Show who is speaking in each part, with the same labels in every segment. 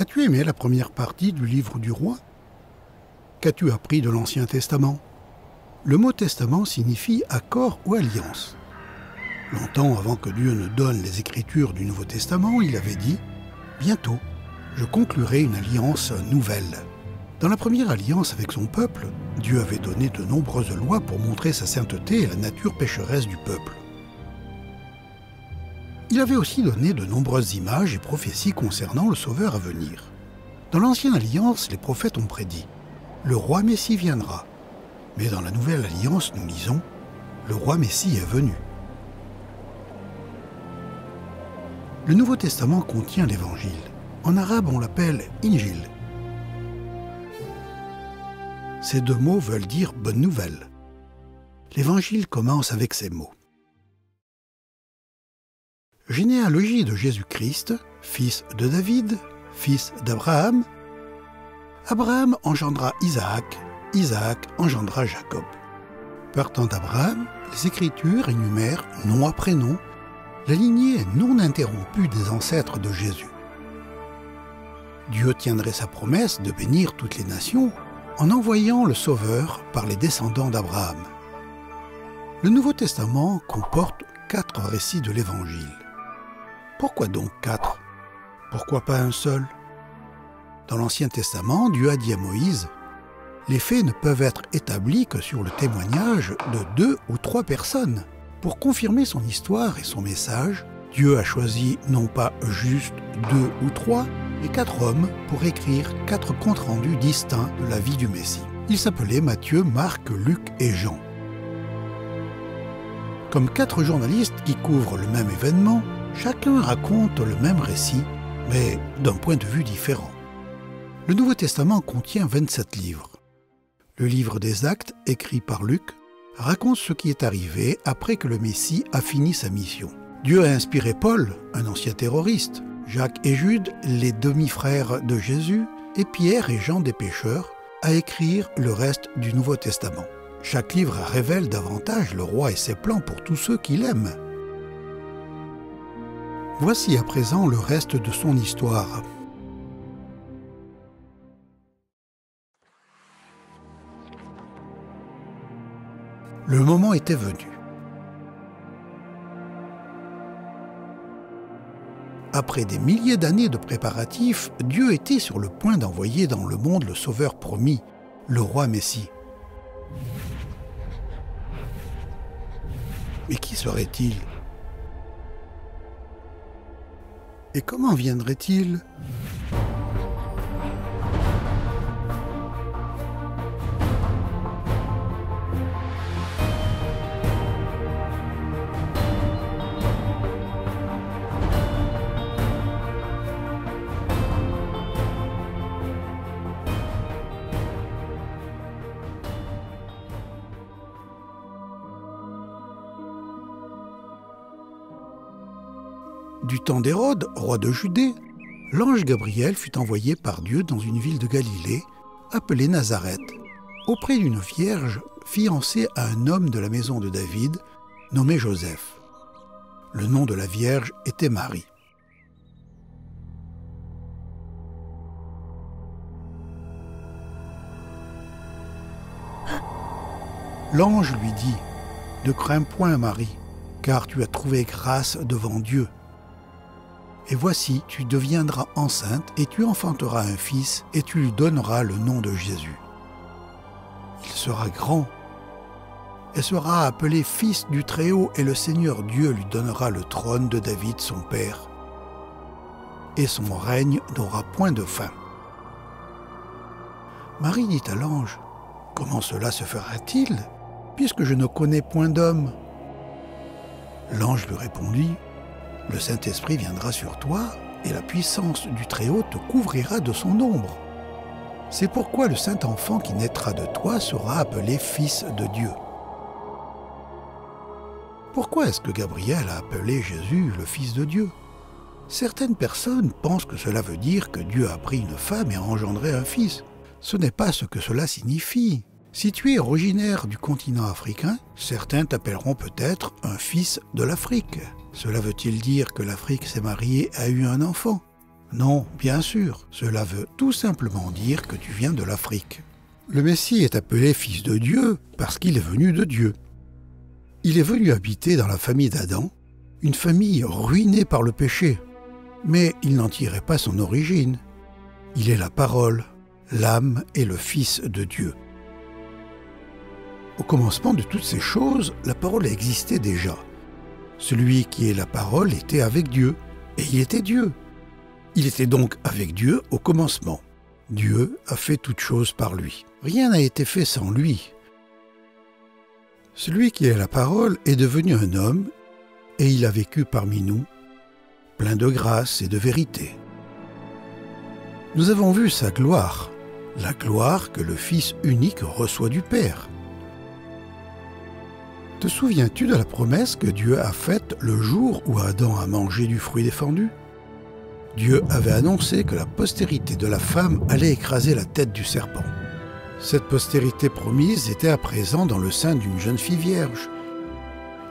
Speaker 1: As-tu aimé la première partie du livre du roi? Qu'as-tu appris de l'Ancien Testament? Le mot testament signifie accord ou alliance. Longtemps avant que Dieu ne donne les Écritures du Nouveau Testament, il avait dit « Bientôt, je conclurai une alliance nouvelle ». Dans la première alliance avec son peuple, Dieu avait donné de nombreuses lois pour montrer sa sainteté et la nature pécheresse du peuple. Il avait aussi donné de nombreuses images et prophéties concernant le Sauveur à venir. Dans l'Ancienne Alliance, les prophètes ont prédit « Le roi Messie viendra ». Mais dans la Nouvelle Alliance, nous lisons « Le roi Messie est venu ». Le Nouveau Testament contient l'Évangile. En arabe, on l'appelle « Injil ». Ces deux mots veulent dire « bonne nouvelle ». L'Évangile commence avec ces mots. Généalogie de Jésus-Christ, fils de David, fils d'Abraham. Abraham engendra Isaac, Isaac engendra Jacob. Partant d'Abraham, les Écritures énumèrent, nom après nom, la lignée non interrompue des ancêtres de Jésus. Dieu tiendrait sa promesse de bénir toutes les nations en envoyant le Sauveur par les descendants d'Abraham. Le Nouveau Testament comporte 4 récits de l'Évangile. Pourquoi donc 4? Pourquoi pas un seul? Dans l'Ancien Testament, Dieu a dit à Moïse « Les faits ne peuvent être établis que sur le témoignage de 2 ou 3 personnes. » Pour confirmer son histoire et son message, Dieu a choisi non pas juste 2 ou 3, mais 4 hommes pour écrire 4 comptes rendus distincts de la vie du Messie. Ils s'appelaient Matthieu, Marc, Luc et Jean. Comme 4 journalistes qui couvrent le même événement, chacun raconte le même récit, mais d'un point de vue différent. Le Nouveau Testament contient 27 livres. Le livre des Actes, écrit par Luc, raconte ce qui est arrivé après que le Messie a fini sa mission. Dieu a inspiré Paul, un ancien terroriste, Jacques et Jude, les demi-frères de Jésus, et Pierre et Jean des pécheurs, à écrire le reste du Nouveau Testament. Chaque livre révèle davantage le roi et ses plans pour tous ceux qui l'aiment. Voici à présent le reste de son histoire. Le moment était venu. Après des milliers d'années de préparatifs, Dieu était sur le point d'envoyer dans le monde le Sauveur promis, le roi Messie. Mais qui serait-il? Et comment viendrait-il? Du temps d'Hérode, roi de Judée, l'ange Gabriel fut envoyé par Dieu dans une ville de Galilée, appelée Nazareth, auprès d'une vierge fiancée à un homme de la maison de David, nommé Joseph. Le nom de la vierge était Marie. L'ange lui dit « Ne crains point, Marie, car tu as trouvé grâce devant Dieu. Et voici, tu deviendras enceinte et tu enfanteras un fils et tu lui donneras le nom de Jésus. Il sera grand et sera appelé Fils du Très-Haut et le Seigneur Dieu lui donnera le trône de David son père. Et son règne n'aura point de fin. » Marie dit à l'ange, « Comment cela se fera-t-il, puisque je ne connais point d'homme ?» L'ange lui répondit, « Le Saint-Esprit viendra sur toi, et la puissance du Très-Haut te couvrira de son ombre. C'est pourquoi le Saint-Enfant qui naîtra de toi sera appelé Fils de Dieu. » Pourquoi est-ce que Gabriel a appelé Jésus le Fils de Dieu? Certaines personnes pensent que cela veut dire que Dieu a pris une femme et a engendré un fils. Ce n'est pas ce que cela signifie. Si tu es originaire du continent africain, certains t'appelleront peut-être un fils de l'Afrique. Cela veut-il dire que l'Afrique s'est mariée et a eu un enfant? Non, bien sûr, cela veut tout simplement dire que tu viens de l'Afrique. Le Messie est appelé fils de Dieu parce qu'il est venu de Dieu. Il est venu habiter dans la famille d'Adam, une famille ruinée par le péché. Mais il n'en tirait pas son origine. Il est la parole, l'âme et le Fils de Dieu. Au commencement de toutes ces choses, la parole existait déjà. Celui qui est la parole était avec Dieu, et il était Dieu. Il était donc avec Dieu au commencement. Dieu a fait toutes choses par lui. Rien n'a été fait sans lui. Celui qui est la parole est devenu un homme, et il a vécu parmi nous, plein de grâce et de vérité. Nous avons vu sa gloire, la gloire que le Fils unique reçoit du Père. Te souviens-tu de la promesse que Dieu a faite le jour où Adam a mangé du fruit défendu? Dieu avait annoncé que la postérité de la femme allait écraser la tête du serpent. Cette postérité promise était à présent dans le sein d'une jeune fille vierge.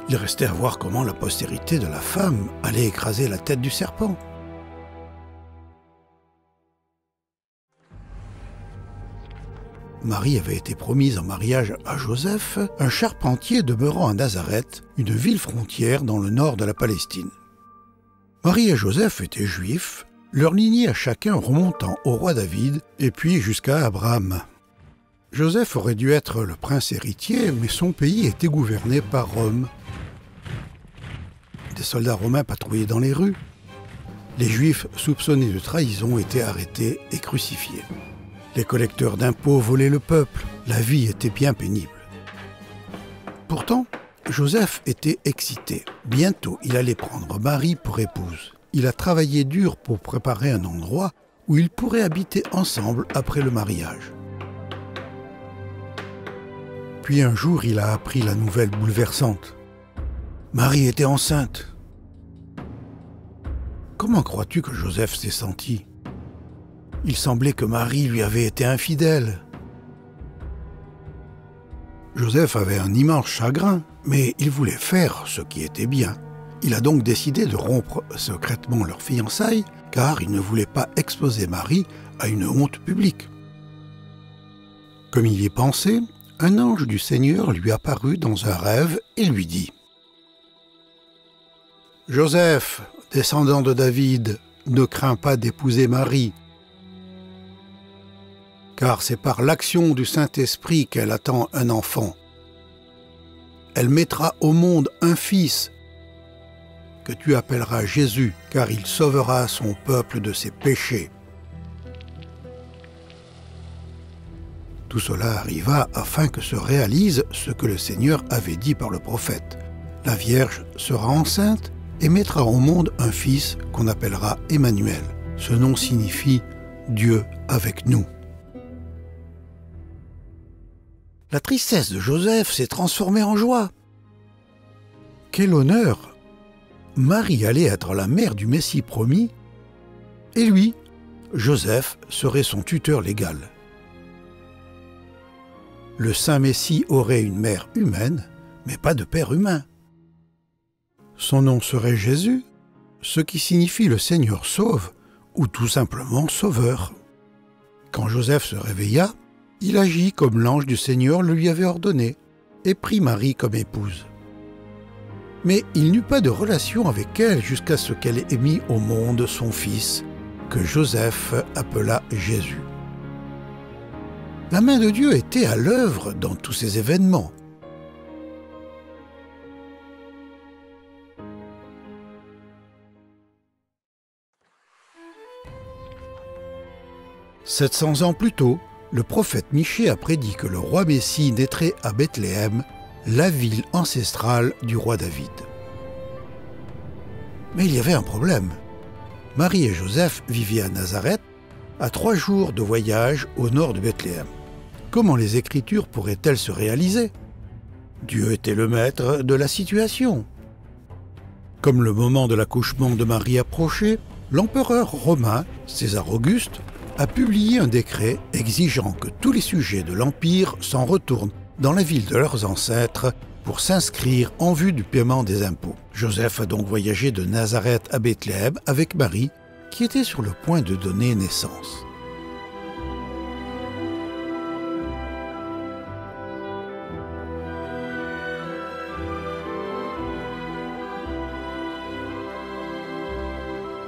Speaker 1: Il restait à voir comment la postérité de la femme allait écraser la tête du serpent. Marie avait été promise en mariage à Joseph, un charpentier demeurant à Nazareth, une ville frontière dans le nord de la Palestine. Marie et Joseph étaient juifs, leur lignée à chacun remontant au roi David et puis jusqu'à Abraham. Joseph aurait dû être le prince héritier, mais son pays était gouverné par Rome. Des soldats romains patrouillaient dans les rues. Les Juifs soupçonnés de trahison étaient arrêtés et crucifiés. Les collecteurs d'impôts volaient le peuple. La vie était bien pénible. Pourtant, Joseph était excité. Bientôt, il allait prendre Marie pour épouse. Il a travaillé dur pour préparer un endroit où ils pourraient habiter ensemble après le mariage. Puis un jour, il a appris la nouvelle bouleversante. Marie était enceinte. Comment crois-tu que Joseph s'est senti ? Il semblait que Marie lui avait été infidèle. Joseph avait un immense chagrin, mais il voulait faire ce qui était bien. Il a donc décidé de rompre secrètement leur fiançailles, car il ne voulait pas exposer Marie à une honte publique. Comme il y pensait, un ange du Seigneur lui apparut dans un rêve et lui dit : « Joseph, descendant de David, ne crains pas d'épouser Marie, car c'est par l'action du Saint-Esprit qu'elle attend un enfant. Elle mettra au monde un fils que tu appelleras Jésus, car il sauvera son peuple de ses péchés. » Tout cela arriva afin que se réalise ce que le Seigneur avait dit par le prophète. La Vierge sera enceinte et mettra au monde un fils qu'on appellera Emmanuel. Ce nom signifie Dieu avec nous. La tristesse de Joseph s'est transformée en joie. Quel honneur! Marie allait être la mère du Messie promis, et lui, Joseph, serait son tuteur légal. Le Saint Messie aurait une mère humaine, mais pas de père humain. Son nom serait Jésus, ce qui signifie le Seigneur sauve, ou tout simplement Sauveur. Quand Joseph se réveilla, il agit comme l'ange du Seigneur le lui avait ordonné et prit Marie comme épouse. Mais il n'eut pas de relation avec elle jusqu'à ce qu'elle ait mis au monde son fils, que Joseph appela Jésus. La main de Dieu était à l'œuvre dans tous ces événements. « 700 ans plus tôt, le prophète Michée a prédit que le roi Messie naîtrait à Bethléem, la ville ancestrale du roi David. Mais il y avait un problème. Marie et Joseph vivaient à Nazareth, à 3 jours de voyage au nord de Bethléem. Comment les Écritures pourraient-elles se réaliser ? Dieu était le maître de la situation. Comme le moment de l'accouchement de Marie approchait, l'empereur romain, César Auguste, a publié un décret exigeant que tous les sujets de l'Empire s'en retournent dans la ville de leurs ancêtres pour s'inscrire en vue du paiement des impôts. Joseph a donc voyagé de Nazareth à Bethléem avec Marie qui était sur le point de donner naissance.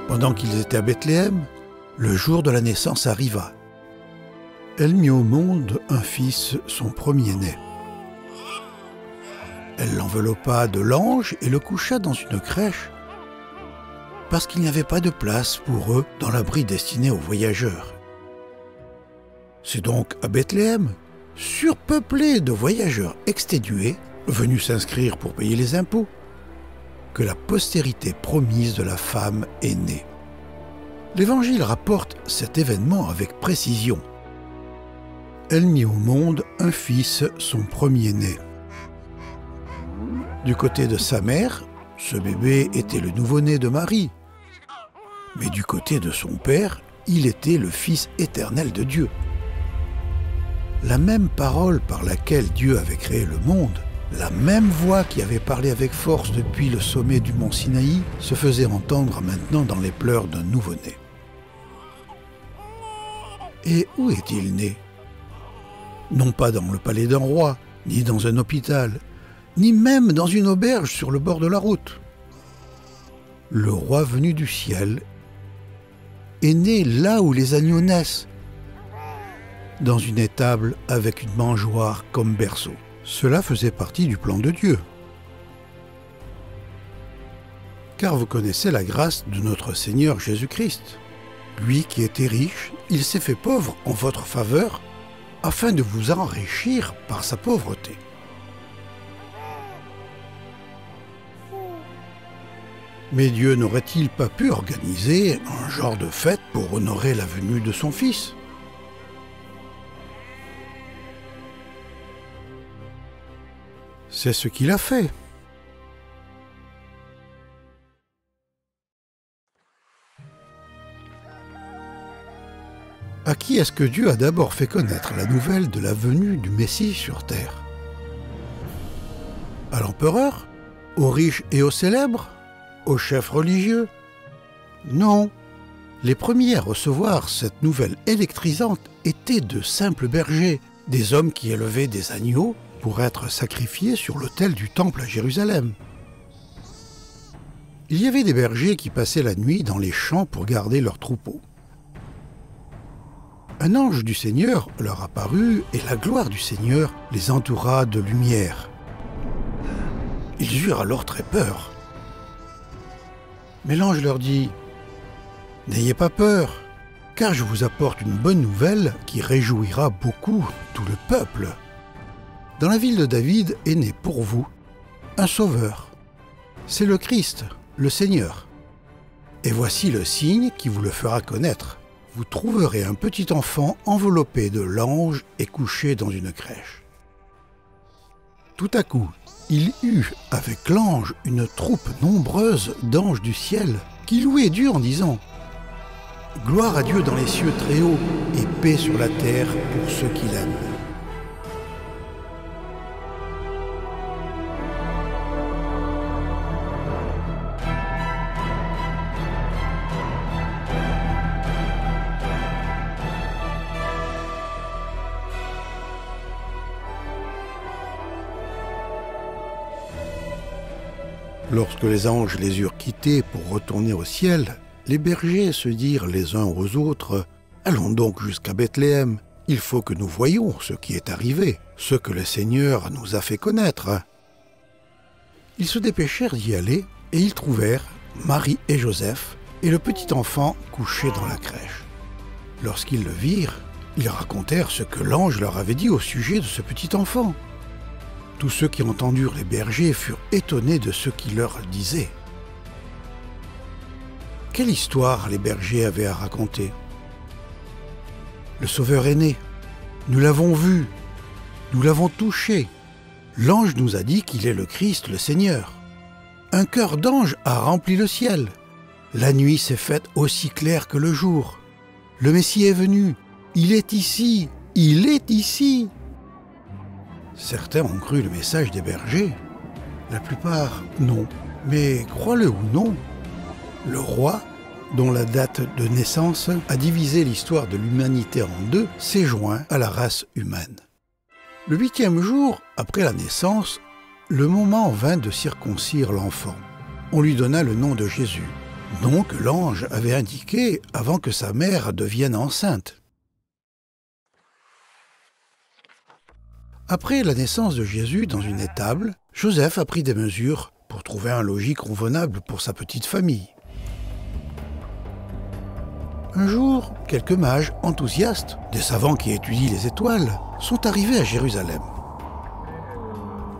Speaker 1: Pendant qu'ils étaient à Bethléem, le jour de la naissance arriva. Elle mit au monde un fils, son premier-né. Elle l'enveloppa de langes et le coucha dans une crèche, parce qu'il n'y avait pas de place pour eux dans l'abri destiné aux voyageurs. C'est donc à Bethléem, surpeuplé de voyageurs exténués, venus s'inscrire pour payer les impôts, que la postérité promise de la femme est née. L'Évangile rapporte cet événement avec précision. Elle mit au monde un fils, son premier-né. Du côté de sa mère, ce bébé était le nouveau-né de Marie. Mais du côté de son père, il était le Fils éternel de Dieu. La même parole par laquelle Dieu avait créé le monde, la même voix qui avait parlé avec force depuis le sommet du mont Sinaï, se faisait entendre maintenant dans les pleurs d'un nouveau-né. Et où est-il né? Non pas dans le palais d'un roi, ni dans un hôpital, ni même dans une auberge sur le bord de la route. Le roi venu du ciel est né là où les agneaux naissent, dans une étable avec une mangeoire comme berceau. Cela faisait partie du plan de Dieu. Car vous connaissez la grâce de notre Seigneur Jésus-Christ. Lui qui était riche, il s'est fait pauvre en votre faveur, afin de vous enrichir par sa pauvreté. Mais Dieu n'aurait-il pas pu organiser un genre de fête pour honorer la venue de son Fils? C'est ce qu'il a fait. À qui est-ce que Dieu a d'abord fait connaître la nouvelle de la venue du Messie sur terre? À l'empereur? Aux riches et aux célèbres? Aux chefs religieux? Non. Les premiers à recevoir cette nouvelle électrisante étaient de simples bergers, des hommes qui élevaient des agneaux pour être sacrifiés sur l'autel du temple à Jérusalem. Il y avait des bergers qui passaient la nuit dans les champs pour garder leurs troupeaux. Un ange du Seigneur leur apparut et la gloire du Seigneur les entoura de lumière. Ils eurent alors très peur. Mais l'ange leur dit « N'ayez pas peur, car je vous apporte une bonne nouvelle qui réjouira beaucoup tout le peuple. Dans la ville de David est né pour vous un sauveur. C'est le Christ, le Seigneur. Et voici le signe qui vous le fera connaître. Vous trouverez un petit enfant enveloppé de langes et couché dans une crèche. » Tout à coup, il eut avec l'ange une troupe nombreuse d'anges du ciel qui louaient Dieu en disant « Gloire à Dieu dans les cieux très hauts et paix sur la terre pour ceux qui l'aiment. » Lorsque les anges les eurent quittés pour retourner au ciel, les bergers se dirent les uns aux autres « Allons donc jusqu'à Bethléem, il faut que nous voyions ce qui est arrivé, ce que le Seigneur nous a fait connaître. » Ils se dépêchèrent d'y aller et ils trouvèrent Marie et Joseph et le petit enfant couché dans la crèche. Lorsqu'ils le virent, ils racontèrent ce que l'ange leur avait dit au sujet de ce petit enfant. Tous ceux qui entendirent les bergers furent étonnés de ce qu'il leur disait. Quelle histoire les bergers avaient à raconter? Le Sauveur est né. Nous l'avons vu. Nous l'avons touché. L'ange nous a dit qu'il est le Christ, le Seigneur. Un chœur d'ange a rempli le ciel. La nuit s'est faite aussi claire que le jour. Le Messie est venu. Il est ici. Il est ici. Certains ont cru le message des bergers. La plupart, non. Mais crois-le ou non, le roi dont la date de naissance a divisé l'histoire de l'humanité en deux, s'est joint à la race humaine. Le 8e jour, après la naissance, le moment vint de circoncire l'enfant. On lui donna le nom de Jésus, nom que l'ange avait indiqué avant que sa mère devienne enceinte. Après la naissance de Jésus dans une étable, Joseph a pris des mesures pour trouver un logis convenable pour sa petite famille. Un jour, quelques mages enthousiastes, des savants qui étudient les étoiles, sont arrivés à Jérusalem.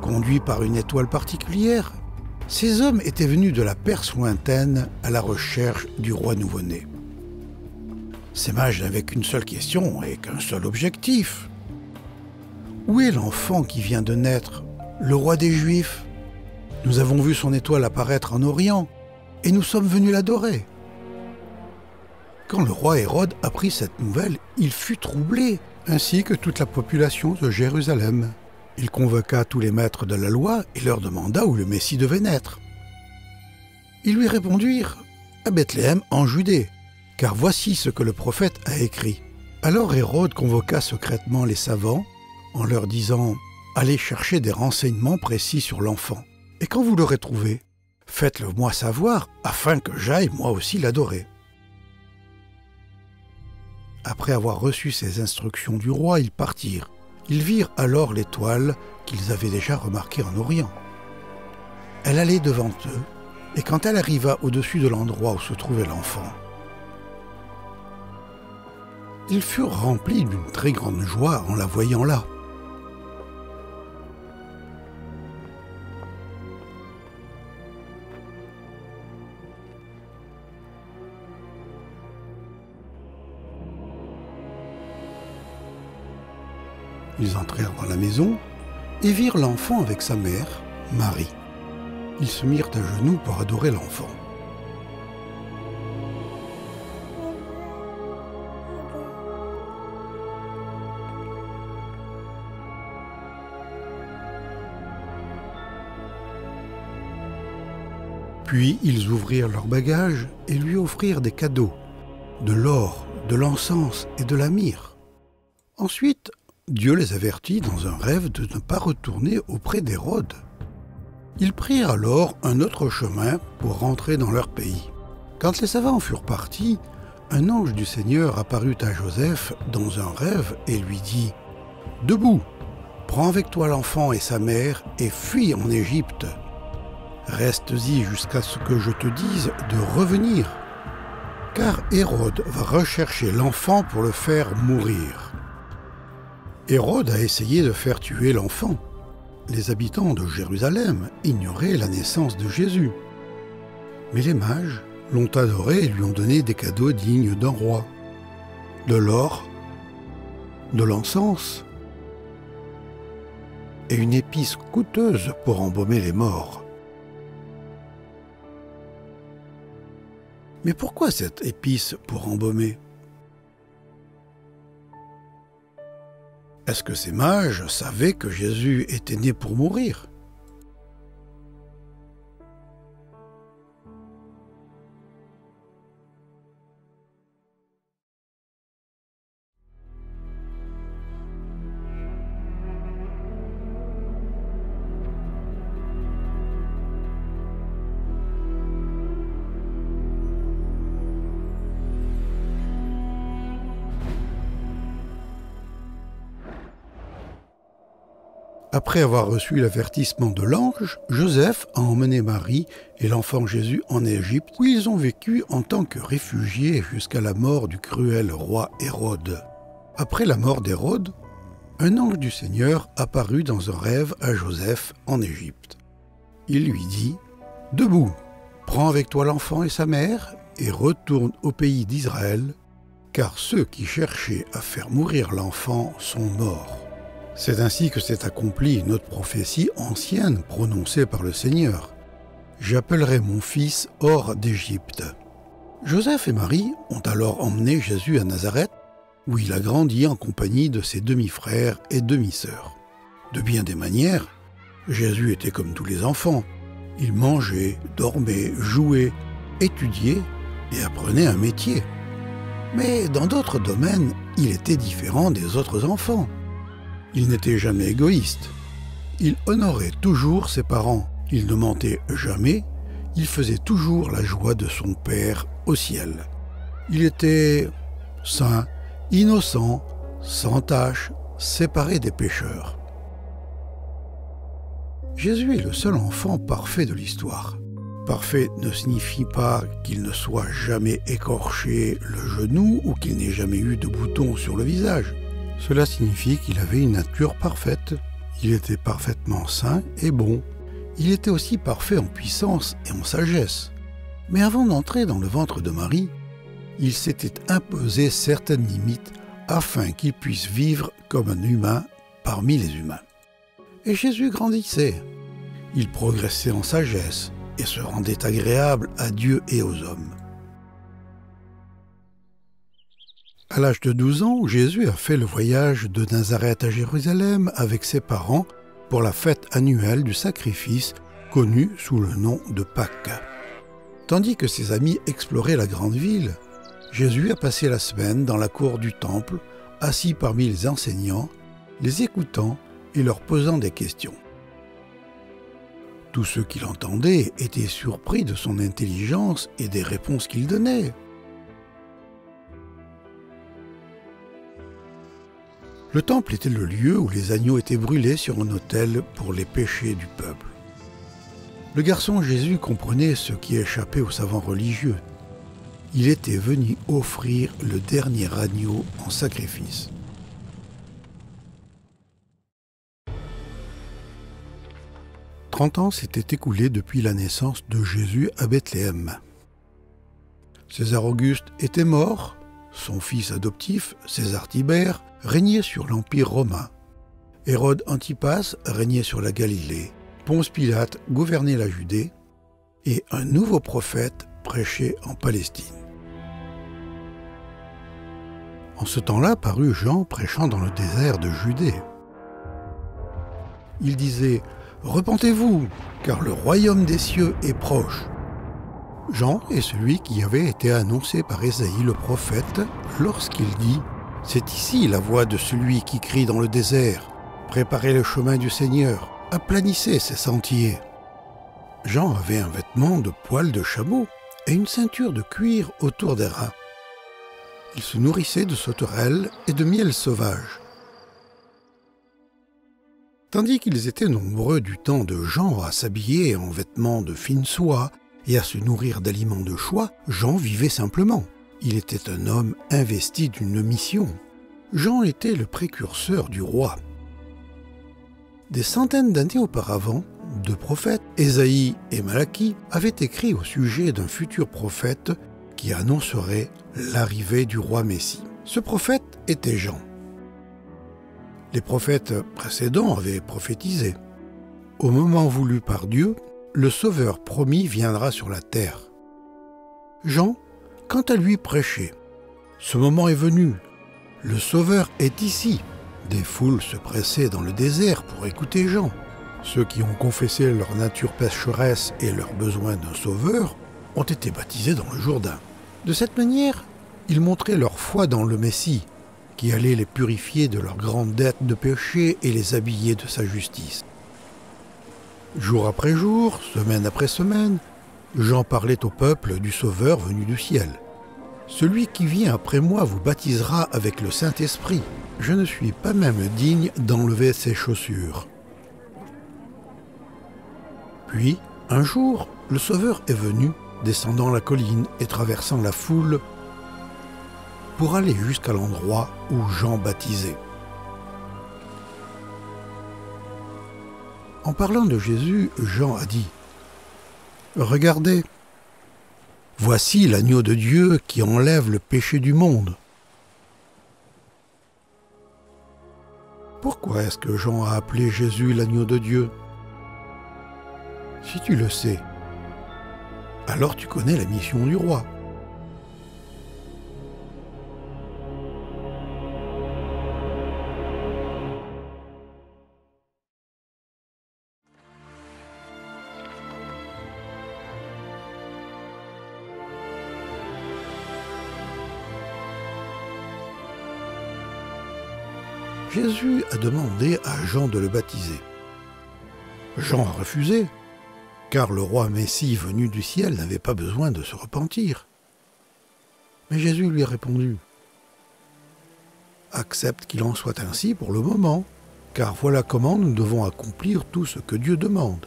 Speaker 1: Conduits par une étoile particulière, ces hommes étaient venus de la Perse lointaine à la recherche du roi nouveau-né. Ces mages n'avaient qu'une seule question et qu'un seul objectif. Où est l'enfant qui vient de naître, le roi des Juifs? Nous avons vu son étoile apparaître en Orient et nous sommes venus l'adorer. Quand le roi Hérode apprit cette nouvelle, il fut troublé, ainsi que toute la population de Jérusalem. Il convoqua tous les maîtres de la loi et leur demanda où le Messie devait naître. Ils lui répondirent « À Bethléem, en Judée, car voici ce que le prophète a écrit. » Alors Hérode convoqua secrètement les savants en leur disant « Allez chercher des renseignements précis sur l'enfant. Et quand vous l'aurez trouvé, faites-le moi savoir afin que j'aille moi aussi l'adorer. » Après avoir reçu ces instructions du roi, ils partirent. Ils virent alors l'étoile qu'ils avaient déjà remarquée en Orient. Elle allait devant eux, et quand elle arriva au-dessus de l'endroit où se trouvait l'enfant, ils furent remplis d'une très grande joie en la voyant là. Ils entrèrent dans la maison et virent l'enfant avec sa mère, Marie. Ils se mirent à genoux pour adorer l'enfant. Puis ils ouvrirent leurs bagages et lui offrirent des cadeaux, de l'or, de l'encens et de la myrrhe. Ensuite, Dieu les avertit dans un rêve de ne pas retourner auprès d'Hérode. Ils prirent alors un autre chemin pour rentrer dans leur pays. Quand les savants furent partis, un ange du Seigneur apparut à Joseph dans un rêve et lui dit « Debout, prends avec toi l'enfant et sa mère et fuis en Égypte. Reste-y jusqu'à ce que je te dise de revenir, car Hérode va rechercher l'enfant pour le faire mourir. » Hérode a essayé de faire tuer l'enfant. Les habitants de Jérusalem ignoraient la naissance de Jésus. Mais les mages l'ont adoré et lui ont donné des cadeaux dignes d'un roi. De l'or, de l'encens et une épice coûteuse pour embaumer les morts. Mais pourquoi cette épice pour embaumer ? Est-ce que ces mages savaient que Jésus était né pour mourir ? Après avoir reçu l'avertissement de l'ange, Joseph a emmené Marie et l'enfant Jésus en Égypte, où ils ont vécu en tant que réfugiés jusqu'à la mort du cruel roi Hérode. Après la mort d'Hérode, un ange du Seigneur apparut dans un rêve à Joseph en Égypte. Il lui dit « Debout, prends avec toi l'enfant et sa mère et retourne au pays d'Israël, car ceux qui cherchaient à faire mourir l'enfant sont morts. » C'est ainsi que s'est accomplie une autre prophétie ancienne prononcée par le Seigneur. « J'appellerai mon fils hors d'Égypte. » Joseph et Marie ont alors emmené Jésus à Nazareth, où il a grandi en compagnie de ses demi-frères et demi-sœurs. De bien des manières, Jésus était comme tous les enfants. Il mangeait, dormait, jouait, étudiait et apprenait un métier. Mais dans d'autres domaines, il était différent des autres enfants. Il n'était jamais égoïste. Il honorait toujours ses parents. Il ne mentait jamais. Il faisait toujours la joie de son Père au ciel. Il était saint, innocent, sans tache, séparé des pécheurs. Jésus est le seul enfant parfait de l'histoire. Parfait ne signifie pas qu'il ne soit jamais écorché le genou ou qu'il n'ait jamais eu de boutons sur le visage. Cela signifie qu'il avait une nature parfaite. Il était parfaitement sain et bon. Il était aussi parfait en puissance et en sagesse. Mais avant d'entrer dans le ventre de Marie, il s'était imposé certaines limites afin qu'il puisse vivre comme un humain parmi les humains. Et Jésus grandissait. Il progressait en sagesse et se rendait agréable à Dieu et aux hommes. À l'âge de 12 ans, Jésus a fait le voyage de Nazareth à Jérusalem avec ses parents pour la fête annuelle du sacrifice connue sous le nom de Pâques. Tandis que ses amis exploraient la grande ville, Jésus a passé la semaine dans la cour du temple, assis parmi les enseignants, les écoutant et leur posant des questions. Tous ceux qui l'entendaient étaient surpris de son intelligence et des réponses qu'il donnait. Le temple était le lieu où les agneaux étaient brûlés sur un autel pour les péchés du peuple. Le garçon Jésus comprenait ce qui échappait aux savants religieux. Il était venu offrir le dernier agneau en sacrifice. « 30 ans s'étaient écoulés depuis la naissance de Jésus à Bethléem. César Auguste était mort, son fils adoptif, César Tibère, régnait sur l'Empire romain. Hérode Antipas régnait sur la Galilée, Ponce Pilate gouvernait la Judée, et un nouveau prophète prêchait en Palestine. En ce temps-là parut Jean prêchant dans le désert de Judée. Il disait « Repentez-vous, car le royaume des cieux est proche. » Jean est celui qui avait été annoncé par Ésaïe le prophète lorsqu'il dit « C'est ici la voix de celui qui crie dans le désert. Préparez le chemin du Seigneur, aplanissez ses sentiers. » Jean avait un vêtement de poil de chameau et une ceinture de cuir autour des reins. Il se nourrissait de sauterelles et de miel sauvage. Tandis qu'ils étaient nombreux du temps de Jean à s'habiller en vêtements de fine soie et à se nourrir d'aliments de choix, Jean vivait simplement. Il était un homme investi d'une mission. Jean était le précurseur du roi. Des centaines d'années auparavant, deux prophètes, Ésaïe et Malachie, avaient écrit au sujet d'un futur prophète qui annoncerait l'arrivée du roi Messie. Ce prophète était Jean. Les prophètes précédents avaient prophétisé. Au moment voulu par Dieu, le Sauveur promis viendra sur la terre. Jean, quant à lui, prêchait. Ce moment est venu. Le Sauveur est ici. Des foules se pressaient dans le désert pour écouter Jean. Ceux qui ont confessé leur nature pécheresse et leur besoin d'un Sauveur ont été baptisés dans le Jourdain. De cette manière, ils montraient leur foi dans le Messie, qui allait les purifier de leur grande dette de péché et les habiller de sa justice. Jour après jour, semaine après semaine, Jean parlait au peuple du Sauveur venu du ciel. « Celui qui vient après moi vous baptisera avec le Saint-Esprit. Je ne suis pas même digne d'enlever ses chaussures. » Puis, un jour, le Sauveur est venu, descendant la colline et traversant la foule, pour aller jusqu'à l'endroit où Jean baptisait. En parlant de Jésus, Jean a dit « Regardez, voici l'agneau de Dieu qui enlève le péché du monde. » Pourquoi est-ce que Jean a appelé Jésus l'agneau de Dieu? Si tu le sais, alors tu connais la mission du roi. Jésus a demandé à Jean de le baptiser. Jean a refusé, car le roi Messie venu du ciel n'avait pas besoin de se repentir. Mais Jésus lui a répondu « Accepte qu'il en soit ainsi pour le moment, car voilà comment nous devons accomplir tout ce que Dieu demande. »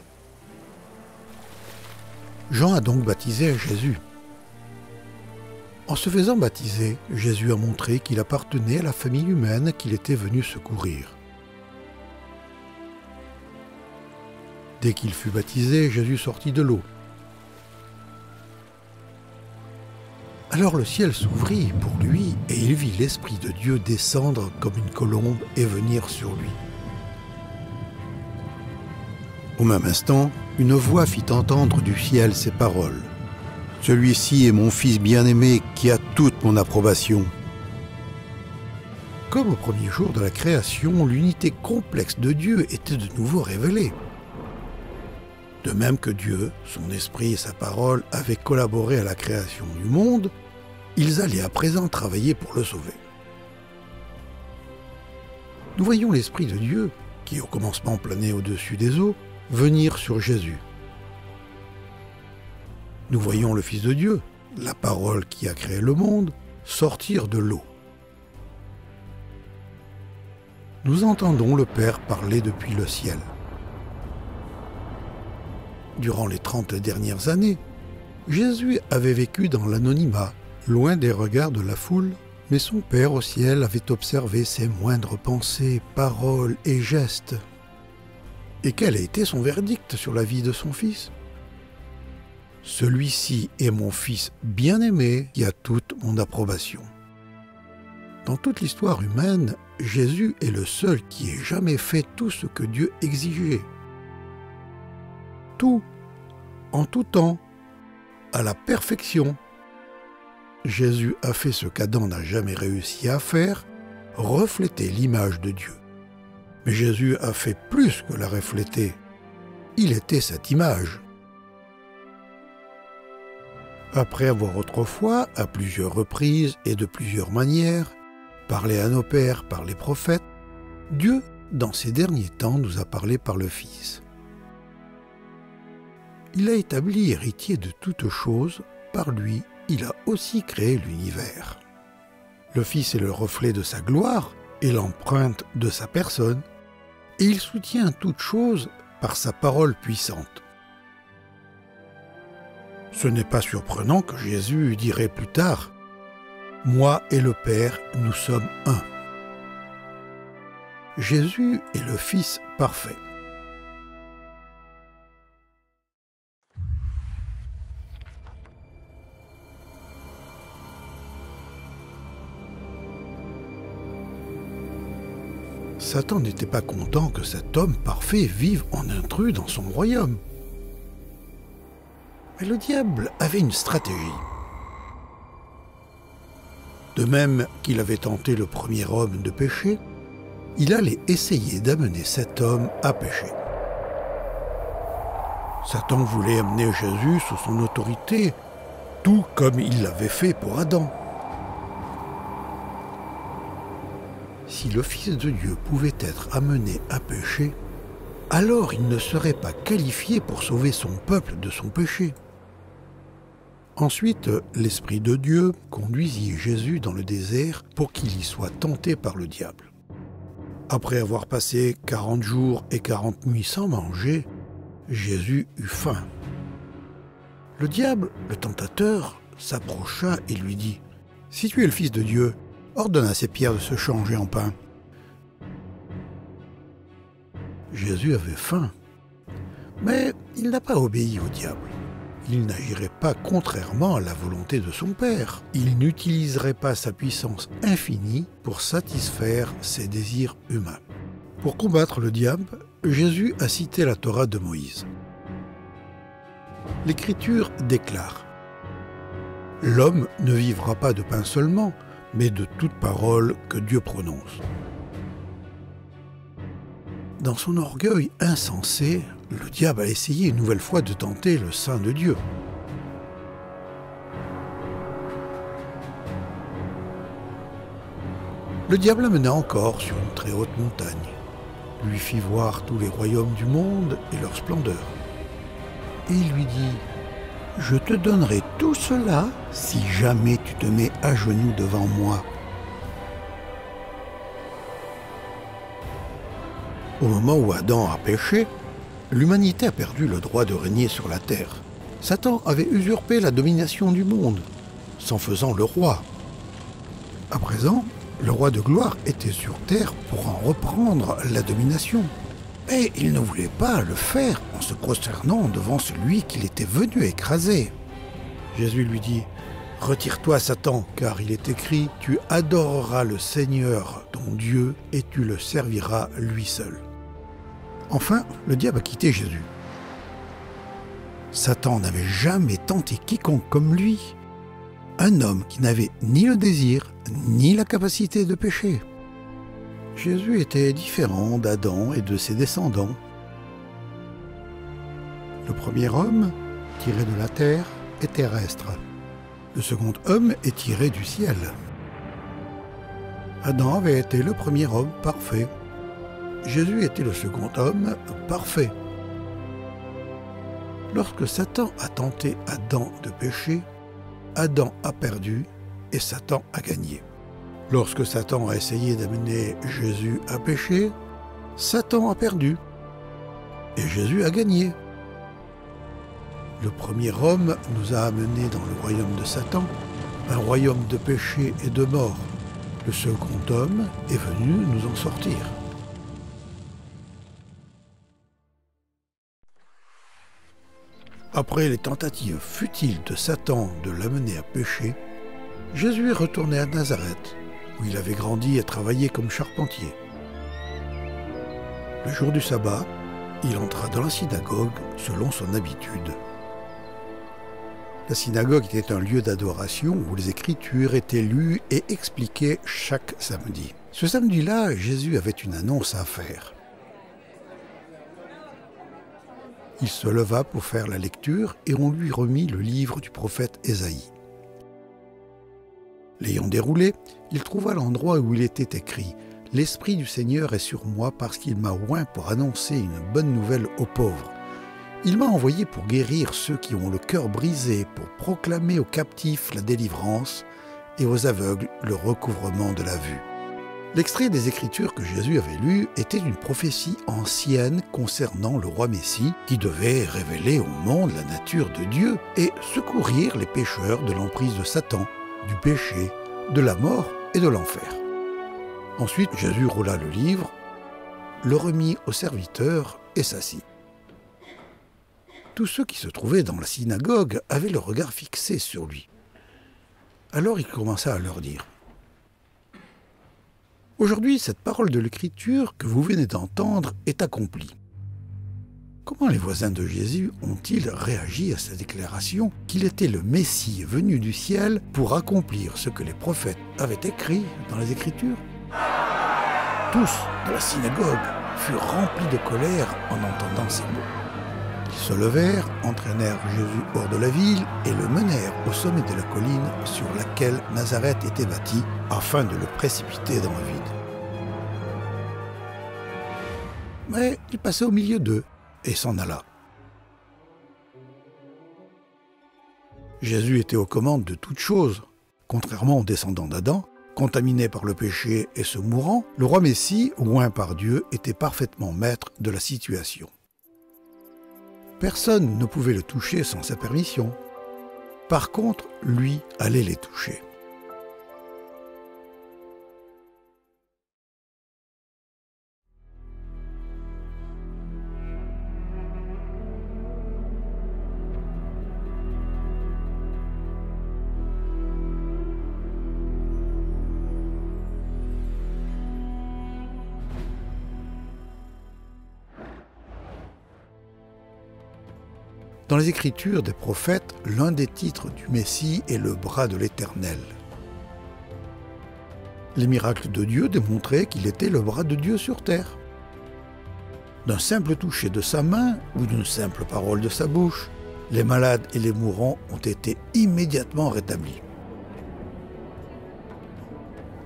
Speaker 1: Jean a donc baptisé Jésus. En se faisant baptiser, Jésus a montré qu'il appartenait à la famille humaine qu'il était venu secourir. Dès qu'il fut baptisé, Jésus sortit de l'eau. Alors le ciel s'ouvrit pour lui et il vit l'Esprit de Dieu descendre comme une colombe et venir sur lui. Au même instant, une voix fit entendre du ciel ces paroles. « Celui-ci est mon Fils bien-aimé qui a toute mon approbation. » Comme au premier jour de la création, l'unité complexe de Dieu était de nouveau révélée. De même que Dieu, son esprit et sa parole avaient collaboré à la création du monde, ils allaient à présent travailler pour le sauver. Nous voyons l'Esprit de Dieu, qui au commencement planait au-dessus des eaux, venir sur Jésus. Nous voyons le Fils de Dieu, la parole qui a créé le monde, sortir de l'eau. Nous entendons le Père parler depuis le ciel. Durant les 30 dernières années, Jésus avait vécu dans l'anonymat, loin des regards de la foule, mais son Père au ciel avait observé ses moindres pensées, paroles et gestes. Et quel a été son verdict sur la vie de son Fils ? « Celui-ci est mon Fils bien-aimé qui a toute mon approbation. » Dans toute l'histoire humaine, Jésus est le seul qui ait jamais fait tout ce que Dieu exigeait. Tout, en tout temps, à la perfection. Jésus a fait ce qu'Adam n'a jamais réussi à faire, refléter l'image de Dieu. Mais Jésus a fait plus que la refléter. Il était cette image. Après avoir autrefois, à plusieurs reprises et de plusieurs manières, parlé à nos pères par les prophètes, Dieu, dans ces derniers temps, nous a parlé par le Fils. Il a établi héritier de toutes choses, par lui, il a aussi créé l'univers. Le Fils est le reflet de sa gloire et l'empreinte de sa personne, et il soutient toutes choses par sa parole puissante. Ce n'est pas surprenant que Jésus dirait plus tard « Moi et le Père, nous sommes un ». Jésus est le Fils parfait. Satan n'était pas content que cet homme parfait vive en intrus dans son royaume. Mais le diable avait une stratégie. De même qu'il avait tenté le premier homme de pécher, il allait essayer d'amener cet homme à pécher. Satan voulait amener Jésus sous son autorité, tout comme il l'avait fait pour Adam. Si le Fils de Dieu pouvait être amené à pécher, alors il ne serait pas qualifié pour sauver son peuple de son péché. Ensuite, l'Esprit de Dieu conduisit Jésus dans le désert pour qu'il y soit tenté par le diable. Après avoir passé 40 jours et 40 nuits sans manger, Jésus eut faim. Le diable, le tentateur, s'approcha et lui dit « Si tu es le Fils de Dieu, ordonne à ces pierres de se changer en pain. » Jésus avait faim, mais il n'a pas obéi au diable. Il n'agirait pas contrairement à la volonté de son Père. Il n'utiliserait pas sa puissance infinie pour satisfaire ses désirs humains. Pour combattre le diable, Jésus a cité la Torah de Moïse. L'Écriture déclare « L'homme ne vivra pas de pain seulement, mais de toute parole que Dieu prononce. » Dans son orgueil insensé, le diable a essayé une nouvelle fois de tenter le Saint de Dieu. Le diable l'amena encore sur une très haute montagne, lui fit voir tous les royaumes du monde et leur splendeur. Et il lui dit, « Je te donnerai tout cela si jamais tu te mets à genoux devant moi. » Au moment où Adam a péché, l'humanité a perdu le droit de régner sur la terre. Satan avait usurpé la domination du monde, s'en faisant le roi. À présent, le roi de gloire était sur terre pour en reprendre la domination. Mais il ne voulait pas le faire en se prosternant devant celui qu'il était venu écraser. Jésus lui dit, « Retire-toi, Satan, car il est écrit, tu adoreras le Seigneur, ton Dieu, et tu le serviras lui seul. » Enfin, le diable a quitté Jésus. Satan n'avait jamais tenté quiconque comme lui, un homme qui n'avait ni le désir, ni la capacité de pécher. Jésus était différent d'Adam et de ses descendants. Le premier homme, tiré de la terre, est terrestre. Le second homme est tiré du ciel. Adam avait été le premier homme parfait. Jésus était le second homme parfait. Lorsque Satan a tenté Adam de pécher, Adam a perdu et Satan a gagné. Lorsque Satan a essayé d'amener Jésus à pécher, Satan a perdu et Jésus a gagné. Le premier homme nous a amenés dans le royaume de Satan, un royaume de péché et de mort. Le second homme est venu nous en sortir. Après les tentatives futiles de Satan de l'amener à pécher, Jésus est retourné à Nazareth, où il avait grandi et travaillé comme charpentier. Le jour du sabbat, il entra dans la synagogue selon son habitude. La synagogue était un lieu d'adoration où les Écritures étaient lues et expliquées chaque samedi. Ce samedi-là, Jésus avait une annonce à faire. Il se leva pour faire la lecture et on lui remit le livre du prophète Ésaïe. L'ayant déroulé, il trouva l'endroit où il était écrit « L'Esprit du Seigneur est sur moi parce qu'il m'a oint pour annoncer une bonne nouvelle aux pauvres. Il m'a envoyé pour guérir ceux qui ont le cœur brisé, pour proclamer aux captifs la délivrance et aux aveugles le recouvrement de la vue. » L'extrait des Écritures que Jésus avait lu était une prophétie ancienne concernant le roi Messie qui devait révéler au monde la nature de Dieu et secourir les pécheurs de l'emprise de Satan, du péché, de la mort et de l'enfer. Ensuite, Jésus roula le livre, le remit au serviteur et s'assit. Tous ceux qui se trouvaient dans la synagogue avaient le regard fixé sur lui. Alors il commença à leur dire « Aujourd'hui, cette parole de l'Écriture que vous venez d'entendre est accomplie. » Comment les voisins de Jésus ont-ils réagi à sa déclaration qu'il était le Messie venu du ciel pour accomplir ce que les prophètes avaient écrit dans les Écritures? Tous dans la synagogue furent remplis de colère en entendant ces mots. Ils se levèrent, entraînèrent Jésus hors de la ville et le menèrent au sommet de la colline sur laquelle Nazareth était bâtie, afin de le précipiter dans le vide. Mais il passa au milieu d'eux et s'en alla. Jésus était aux commandes de toutes choses. Contrairement aux descendants d'Adam, contaminé par le péché et se mourant, le roi Messie, oint par Dieu, était parfaitement maître de la situation. Personne ne pouvait le toucher sans sa permission. Par contre, lui allait les toucher. Dans les Écritures des prophètes, l'un des titres du Messie est le bras de l'Éternel. Les miracles de Dieu démontraient qu'il était le bras de Dieu sur terre. D'un simple toucher de sa main ou d'une simple parole de sa bouche, les malades et les mourants ont été immédiatement rétablis.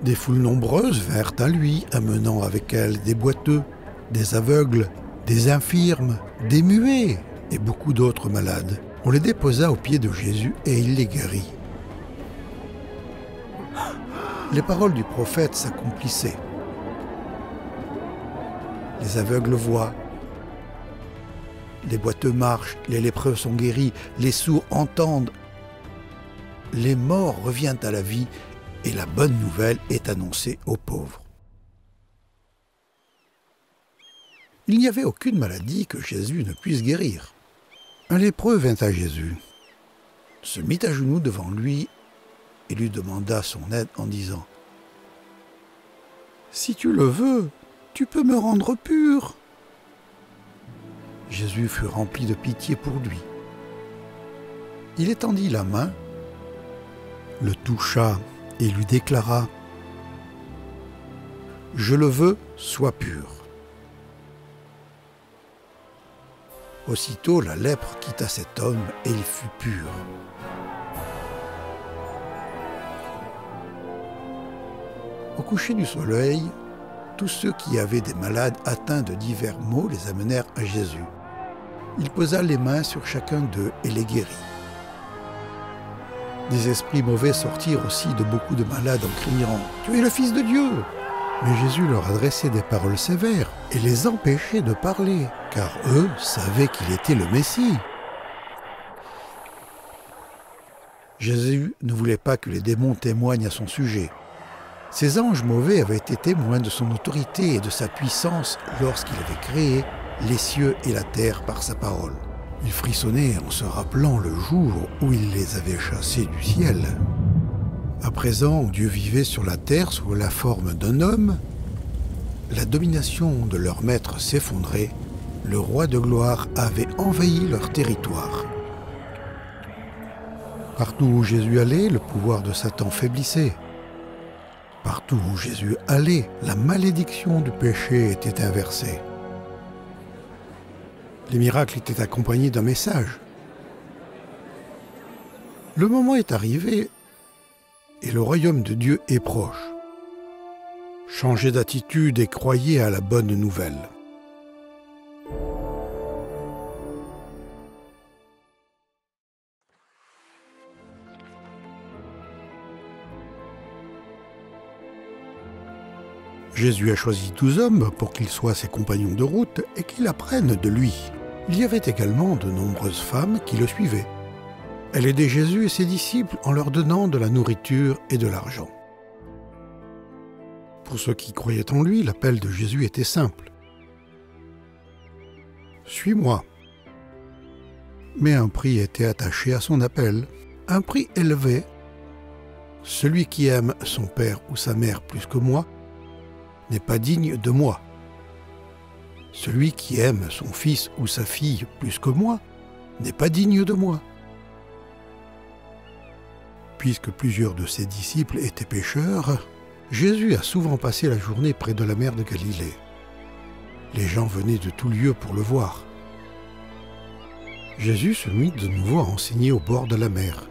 Speaker 1: Des foules nombreuses vinrent à lui, amenant avec elles des boiteux, des aveugles, des infirmes, des muets et beaucoup d'autres malades. On les déposa aux pieds de Jésus et il les guérit. Les paroles du prophète s'accomplissaient. Les aveugles voient, les boiteux marchent, les lépreux sont guéris, les sourds entendent, les morts reviennent à la vie et la bonne nouvelle est annoncée aux pauvres. Il n'y avait aucune maladie que Jésus ne puisse guérir. Un lépreux vint à Jésus, se mit à genoux devant lui et lui demanda son aide en disant « Si tu le veux, tu peux me rendre pur. » Jésus fut rempli de pitié pour lui. Il étendit la main, le toucha et lui déclara « Je le veux, sois pur. » Aussitôt la lèpre quitta cet homme et il fut pur. Au coucher du soleil, tous ceux qui avaient des malades atteints de divers maux les amenèrent à Jésus. Il posa les mains sur chacun d'eux et les guérit. Des esprits mauvais sortirent aussi de beaucoup de malades en criant « Tu es le Fils de Dieu !» Mais Jésus leur adressait des paroles sévères et les empêchait de parler, car eux savaient qu'il était le Messie. Jésus ne voulait pas que les démons témoignent à son sujet. Ces anges mauvais avaient été témoins de son autorité et de sa puissance lorsqu'il avait créé les cieux et la terre par sa parole. Il frissonnait en se rappelant le jour où il les avait chassés du ciel. À présent, où Dieu vivait sur la terre sous la forme d'un homme, la domination de leur maître s'effondrait, le roi de gloire avait envahi leur territoire. Partout où Jésus allait, le pouvoir de Satan faiblissait. Partout où Jésus allait, la malédiction du péché était inversée. Les miracles étaient accompagnés d'un message. Le moment est arrivé et le royaume de Dieu est proche. Changez d'attitude et croyez à la bonne nouvelle. Jésus a choisi 12 hommes pour qu'ils soient ses compagnons de route et qu'ils apprennent de lui. Il y avait également de nombreuses femmes qui le suivaient. Elle aidait Jésus et ses disciples en leur donnant de la nourriture et de l'argent. Pour ceux qui croyaient en lui, l'appel de Jésus était simple. « Suis-moi ». Mais un prix était attaché à son appel, un prix élevé. Celui qui aime son père ou sa mère plus que moi n'est pas digne de moi. Celui qui aime son fils ou sa fille plus que moi n'est pas digne de moi. Puisque plusieurs de ses disciples étaient pécheurs, Jésus a souvent passé la journée près de la mer de Galilée. Les gens venaient de tout lieu pour le voir. Jésus se mit de nouveau à enseigner au bord de la mer.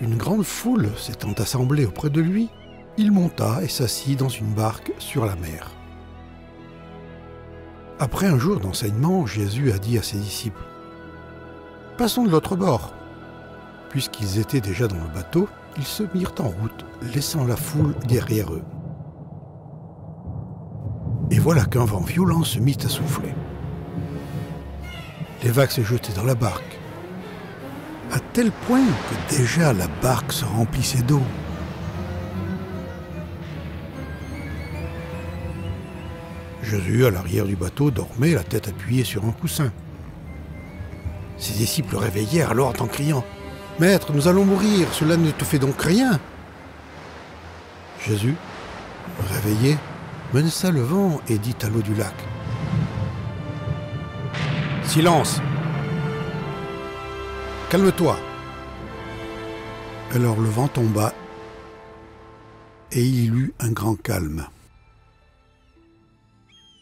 Speaker 1: Une grande foule s'étant assemblée auprès de lui, il monta et s'assit dans une barque sur la mer. Après un jour d'enseignement, Jésus a dit à ses disciples « Passons de l'autre bord ». Puisqu'ils étaient déjà dans le bateau, ils se mirent en route, laissant la foule derrière eux. Et voilà qu'un vent violent se mit à souffler. Les vagues se jetaient dans la barque, à tel point que déjà la barque se remplissait d'eau. Jésus, à l'arrière du bateau, dormait, la tête appuyée sur un coussin. Ses disciples le réveillèrent alors en criant « Maître, nous allons mourir, cela ne te fait donc rien ?» Jésus, réveillé, menaça le vent et dit à l'eau du lac « Silence! Calme-toi !» Alors le vent tomba et il eut un grand calme.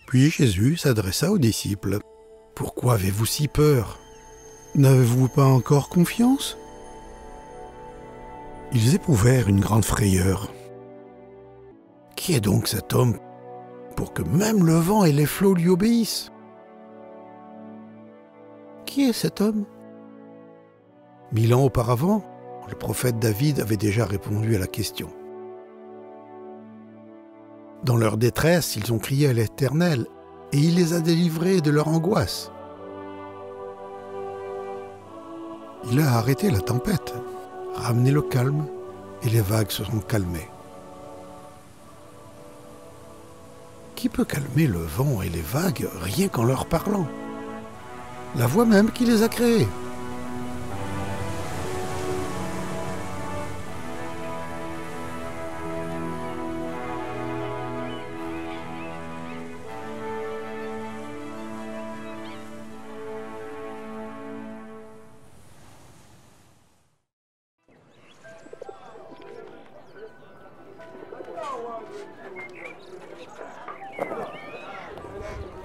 Speaker 1: Puis Jésus s'adressa aux disciples. « Pourquoi avez-vous si peur? N'avez-vous pas encore confiance ?» Ils éprouvèrent une grande frayeur. Qui est donc cet homme pour que même le vent et les flots lui obéissent? Qui est cet homme? 1000 ans auparavant, le prophète David avait déjà répondu à la question. Dans leur détresse, ils ont crié à l'Éternel et il les a délivrés de leur angoisse. Il a arrêté la tempête, ramené le calme et les vagues se sont calmées. Qui peut calmer le vent et les vagues rien qu'en leur parlant? La voix même qui les a créés.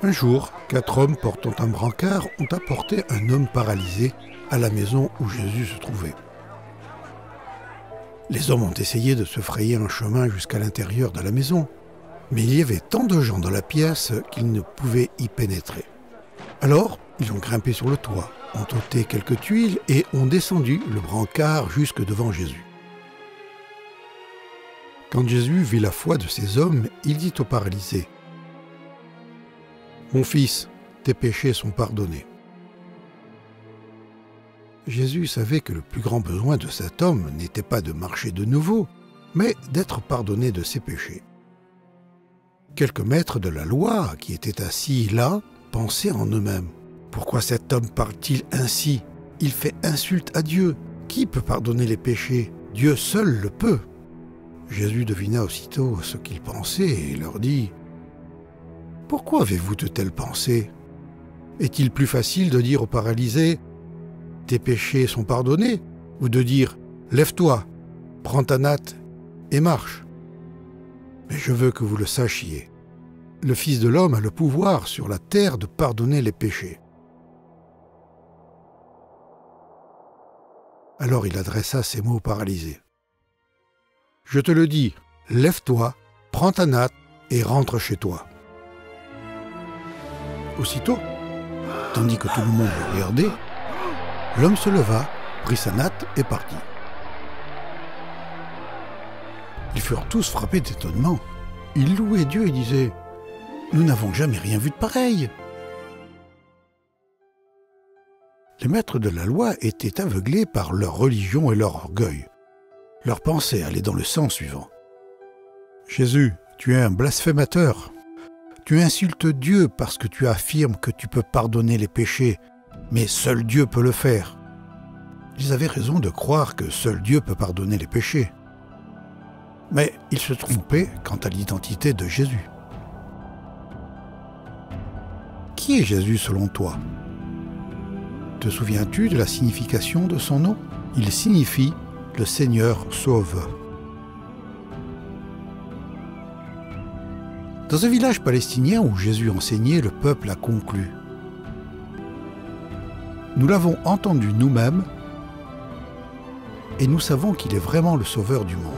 Speaker 1: Un jour, 4 hommes portant un brancard ont apporté un homme paralysé à la maison où Jésus se trouvait. Les hommes ont essayé de se frayer un chemin jusqu'à l'intérieur de la maison, mais il y avait tant de gens dans la pièce qu'ils ne pouvaient y pénétrer. Alors, ils ont grimpé sur le toit, ont ôté quelques tuiles et ont descendu le brancard jusque devant Jésus. Quand Jésus vit la foi de ces hommes, il dit au paralysé: « Mon fils, tes péchés sont pardonnés. » Jésus savait que le plus grand besoin de cet homme n'était pas de marcher de nouveau, mais d'être pardonné de ses péchés. Quelques maîtres de la loi qui étaient assis là pensaient en eux-mêmes: « Pourquoi cet homme parle-t-il ainsi? Il fait insulte à Dieu. Qui peut pardonner les péchés? Dieu seul le peut. » Jésus devina aussitôt ce qu'ils pensaient et leur dit: « Pourquoi avez-vous de telles pensées? Est-il plus facile de dire au paralysé: « Tes péchés sont pardonnés » ou de dire: « Lève-toi, prends ta natte et marche » ? Mais je veux que vous le sachiez. Le Fils de l'homme a le pouvoir sur la terre de pardonner les péchés. Alors il adressa ces mots au paralysé: « Je te le dis, lève-toi, prends ta natte et rentre chez toi. » Aussitôt, tandis que tout le monde le regardait, l'homme se leva, prit sa natte et partit. Ils furent tous frappés d'étonnement. Ils louaient Dieu et disaient: « Nous n'avons jamais rien vu de pareil. » Les maîtres de la loi étaient aveuglés par leur religion et leur orgueil. Leur pensée allait dans le sens suivant: « Jésus, tu es un blasphémateur. Tu insultes Dieu parce que tu affirmes que tu peux pardonner les péchés, mais seul Dieu peut le faire. » Ils avaient raison de croire que seul Dieu peut pardonner les péchés. Mais ils se trompaient quant à l'identité de Jésus. Qui est Jésus selon toi? Te souviens-tu de la signification de son nom? Il signifie « le Seigneur sauve ». Dans un village palestinien où Jésus enseignait, le peuple a conclu: « Nous l'avons entendu nous-mêmes et nous savons qu'il est vraiment le Sauveur du monde. »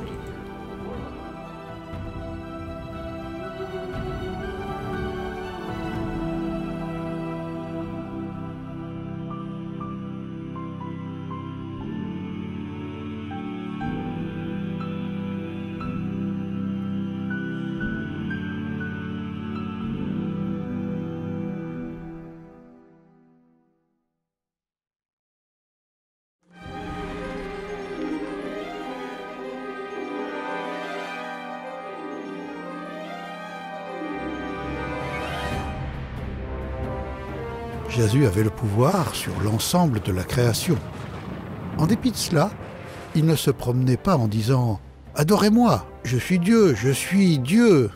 Speaker 1: Jésus avait le pouvoir sur l'ensemble de la création. En dépit de cela, il ne se promenait pas en disant « Adorez-moi, je suis Dieu, je suis Dieu ».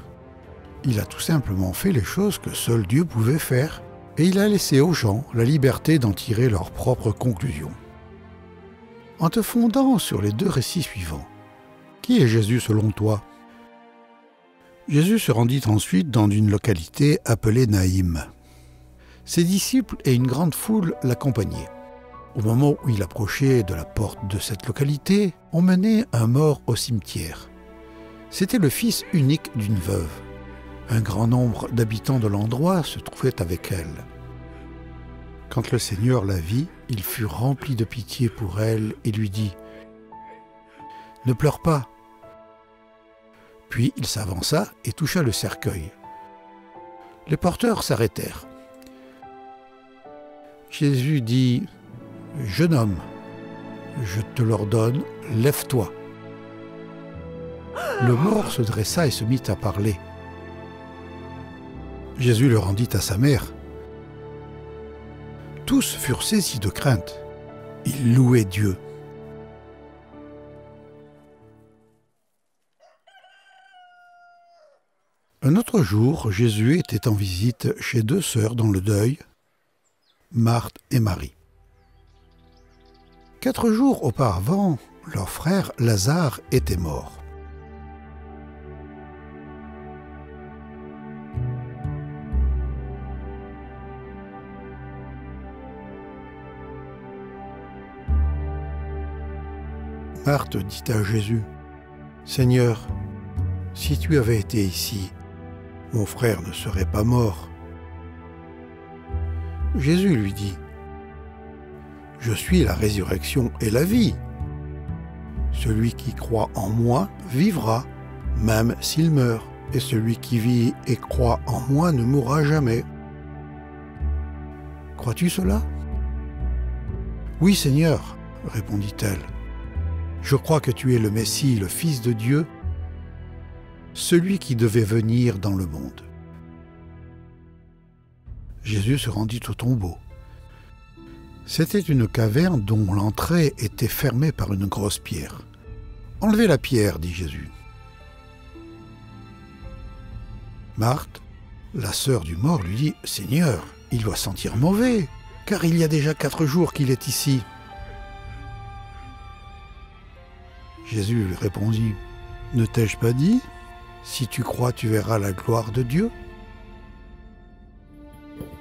Speaker 1: Il a tout simplement fait les choses que seul Dieu pouvait faire, et il a laissé aux gens la liberté d'en tirer leurs propres conclusions. En te fondant sur les 2 récits suivants, qui est Jésus selon toi? Jésus se rendit ensuite dans une localité appelée Naïm. Ses disciples et une grande foule l'accompagnaient. Au moment où il approchait de la porte de cette localité, on menait un mort au cimetière. C'était le fils unique d'une veuve. Un grand nombre d'habitants de l'endroit se trouvaient avec elle. Quand le Seigneur la vit, il fut rempli de pitié pour elle et lui dit « Ne pleure pas !» Puis il s'avança et toucha le cercueil. Les porteurs s'arrêtèrent. Jésus dit « Jeune homme, je te l'ordonne, lève-toi. » Le mort se dressa et se mit à parler. Jésus le rendit à sa mère. Tous furent saisis de crainte. Ils louaient Dieu. Un autre jour, Jésus était en visite chez deux sœurs dans le deuil, Marthe et Marie. 4 jours auparavant, leur frère Lazare était mort. Marthe dit à Jésus, « Seigneur, si tu avais été ici, mon frère ne serait pas mort. » Jésus lui dit, « Je suis la résurrection et la vie. Celui qui croit en moi vivra, même s'il meurt, et celui qui vit et croit en moi ne mourra jamais. » Crois-tu cela ? « Oui, Seigneur, répondit-elle. Je crois que tu es le Messie, le Fils de Dieu, celui qui devait venir dans le monde. » Jésus se rendit au tombeau. C'était une caverne dont l'entrée était fermée par une grosse pierre. « Enlevez la pierre, dit Jésus. » Marthe, la sœur du mort, lui dit « Seigneur, il doit sentir mauvais, car il y a déjà 4 jours qu'il est ici. » Jésus lui répondit, « Ne t'ai-je pas dit, si tu crois, tu verras la gloire de Dieu ?»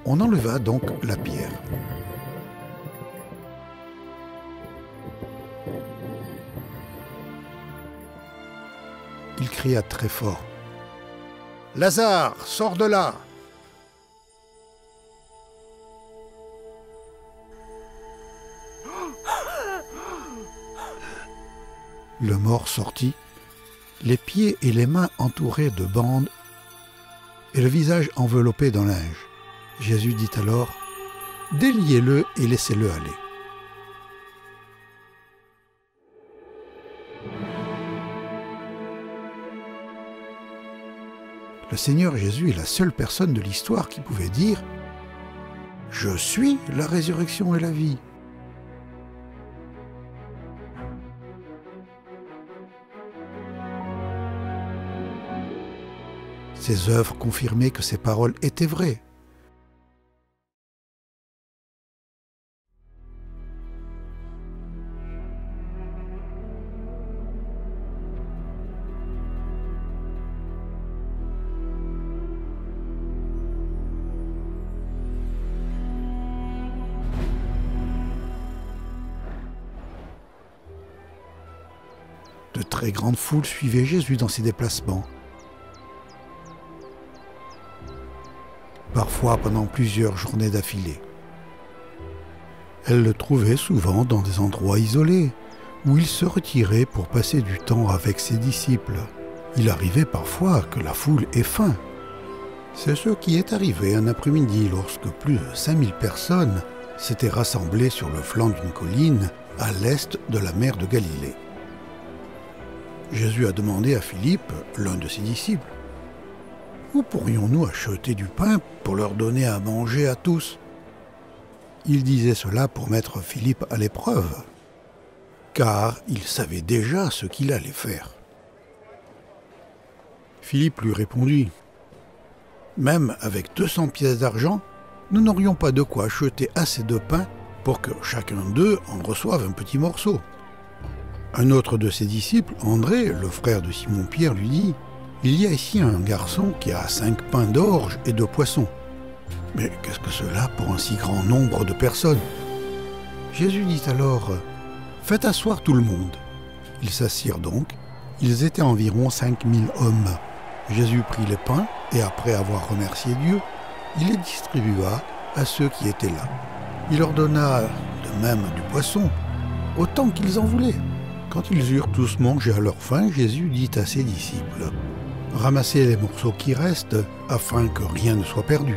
Speaker 1: On enleva donc la pierre. Il cria très fort, « Lazare, sors de là !» Le mort sortit, les pieds et les mains entourés de bandes et le visage enveloppé d'un linge. Jésus dit alors, « Déliez-le et laissez-le aller. » Le Seigneur Jésus est la seule personne de l'histoire qui pouvait dire « Je suis la résurrection et la vie ». Ses œuvres confirmaient que ses paroles étaient vraies. De très grandes foules suivaient Jésus dans ses déplacements. Parfois pendant plusieurs journées d'affilée. Elle le trouvait souvent dans des endroits isolés, où il se retirait pour passer du temps avec ses disciples. Il arrivait parfois que la foule ait faim. C'est ce qui est arrivé un après-midi lorsque plus de 5000 personnes s'étaient rassemblées sur le flanc d'une colline à l'est de la mer de Galilée. Jésus a demandé à Philippe, l'un de ses disciples, « Où pourrions-nous acheter du pain pour leur donner à manger à tous ?» Il disait cela pour mettre Philippe à l'épreuve, car il savait déjà ce qu'il allait faire. Philippe lui répondit, « Même avec 200 pièces d'argent, nous n'aurions pas de quoi acheter assez de pain pour que chacun d'eux en reçoive un petit morceau. » Un autre de ses disciples, André, le frère de Simon-Pierre, lui dit, « Il y a ici un garçon qui a 5 pains d'orge et 2 poissons. Mais qu'est-ce que cela pour un si grand nombre de personnes ?» Jésus dit alors, « Faites asseoir tout le monde. » Ils s'assirent donc, Ils étaient environ 5000 hommes. Jésus prit les pains et après avoir remercié Dieu, il les distribua à ceux qui étaient là. Il leur donna de même du poisson, autant qu'ils en voulaient. Quand ils eurent tous mangé à leur faim, Jésus dit à ses disciples « Ramassez les morceaux qui restent, afin que rien ne soit perdu. »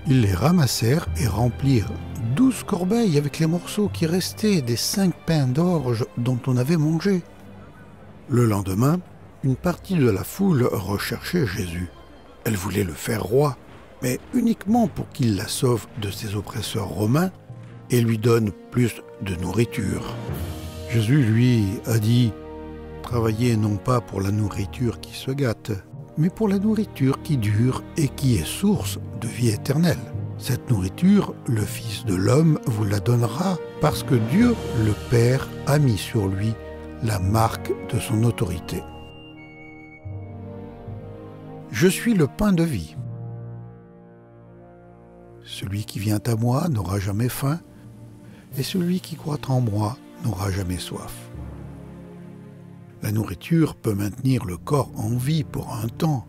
Speaker 1: Ils les ramassèrent et remplirent 12 corbeilles avec les morceaux qui restaient des 5 pains d'orge dont on avait mangé. Le lendemain, une partie de la foule recherchait Jésus. Elle voulait le faire roi, mais uniquement pour qu'il la sauve de ses oppresseurs romains et lui donne plus de nourriture. Jésus, lui, a dit « Travaillez non pas pour la nourriture qui se gâte, mais pour la nourriture qui dure et qui est source de vie éternelle. Cette nourriture, le Fils de l'homme vous la donnera parce que Dieu, le Père, a mis sur lui la marque de son autorité. Je suis le pain de vie. Celui qui vient à moi n'aura jamais faim, et celui qui croit en moi n'aura jamais soif. La nourriture peut maintenir le corps en vie pour un temps,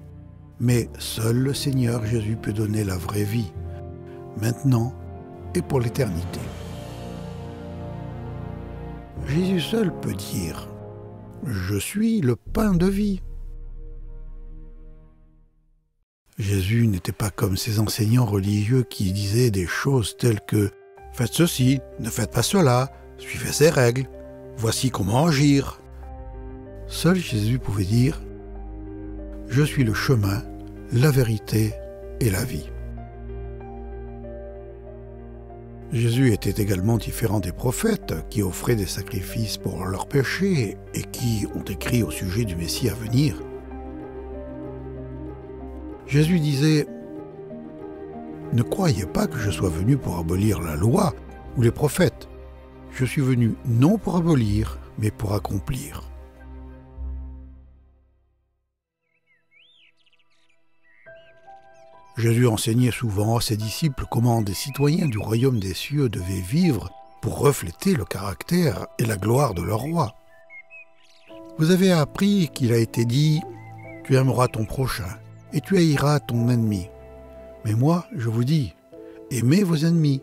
Speaker 1: mais seul le Seigneur Jésus peut donner la vraie vie, maintenant et pour l'éternité. Jésus seul peut dire « Je suis le pain de vie ». Jésus n'était pas comme ces enseignants religieux qui disaient des choses telles que « Faites ceci, ne faites pas cela, suivez ces règles, voici comment agir ». Seul Jésus pouvait dire « Je suis le chemin, la vérité et la vie ». Jésus était également différent des prophètes qui offraient des sacrifices pour leurs péchés et qui ont écrit au sujet du Messie à venir. Jésus disait « Ne croyez pas que je sois venu pour abolir la loi ou les prophètes. Je suis venu non pour abolir, mais pour accomplir. » Jésus enseignait souvent à ses disciples comment des citoyens du royaume des cieux devaient vivre pour refléter le caractère et la gloire de leur roi. Vous avez appris qu'il a été dit « Tu aimeras ton prochain et tu haïras ton ennemi. » Mais moi, je vous dis, aimez vos ennemis.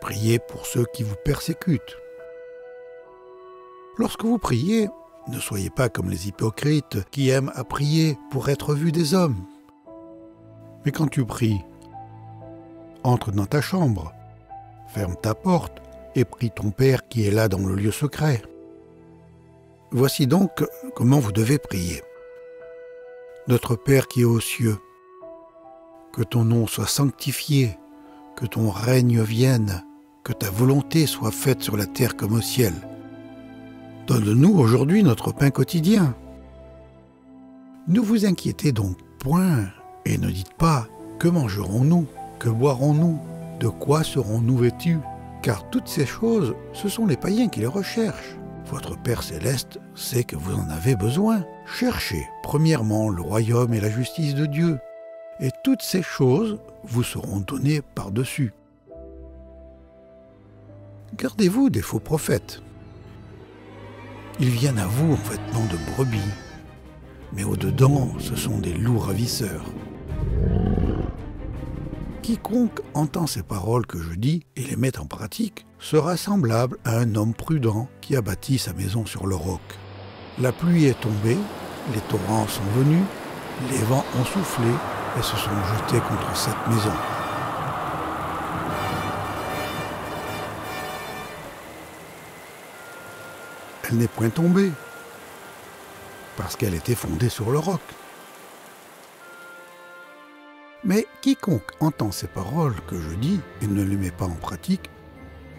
Speaker 1: Priez pour ceux qui vous persécutent. Lorsque vous priez, ne soyez pas comme les hypocrites qui aiment à prier pour être vus des hommes. Mais quand tu pries, entre dans ta chambre, ferme ta porte et prie ton Père qui est là dans le lieu secret. Voici donc comment vous devez prier. Notre Père qui est aux cieux, que ton nom soit sanctifié, que ton règne vienne, que ta volonté soit faite sur la terre comme au ciel. Donne-nous aujourd'hui notre pain quotidien. Ne vous inquiétez donc point et ne dites pas « Que mangerons-nous? Que boirons-nous? De quoi serons-nous vêtus ?» Car toutes ces choses, ce sont les païens qui les recherchent. Votre Père céleste sait que vous en avez besoin. Cherchez premièrement le royaume et la justice de Dieu, et toutes ces choses vous seront données par-dessus. Gardez-vous des faux prophètes. Ils viennent à vous en vêtements de brebis, mais au-dedans, ce sont des loups ravisseurs. Quiconque entend ces paroles que je dis et les met en pratique sera semblable à un homme prudent qui a bâti sa maison sur le roc. La pluie est tombée, les torrents sont venus, les vents ont soufflé et se sont jetés contre cette maison. Elle n'est point tombée, parce qu'elle était fondée sur le roc. Mais quiconque entend ces paroles que je dis et ne les met pas en pratique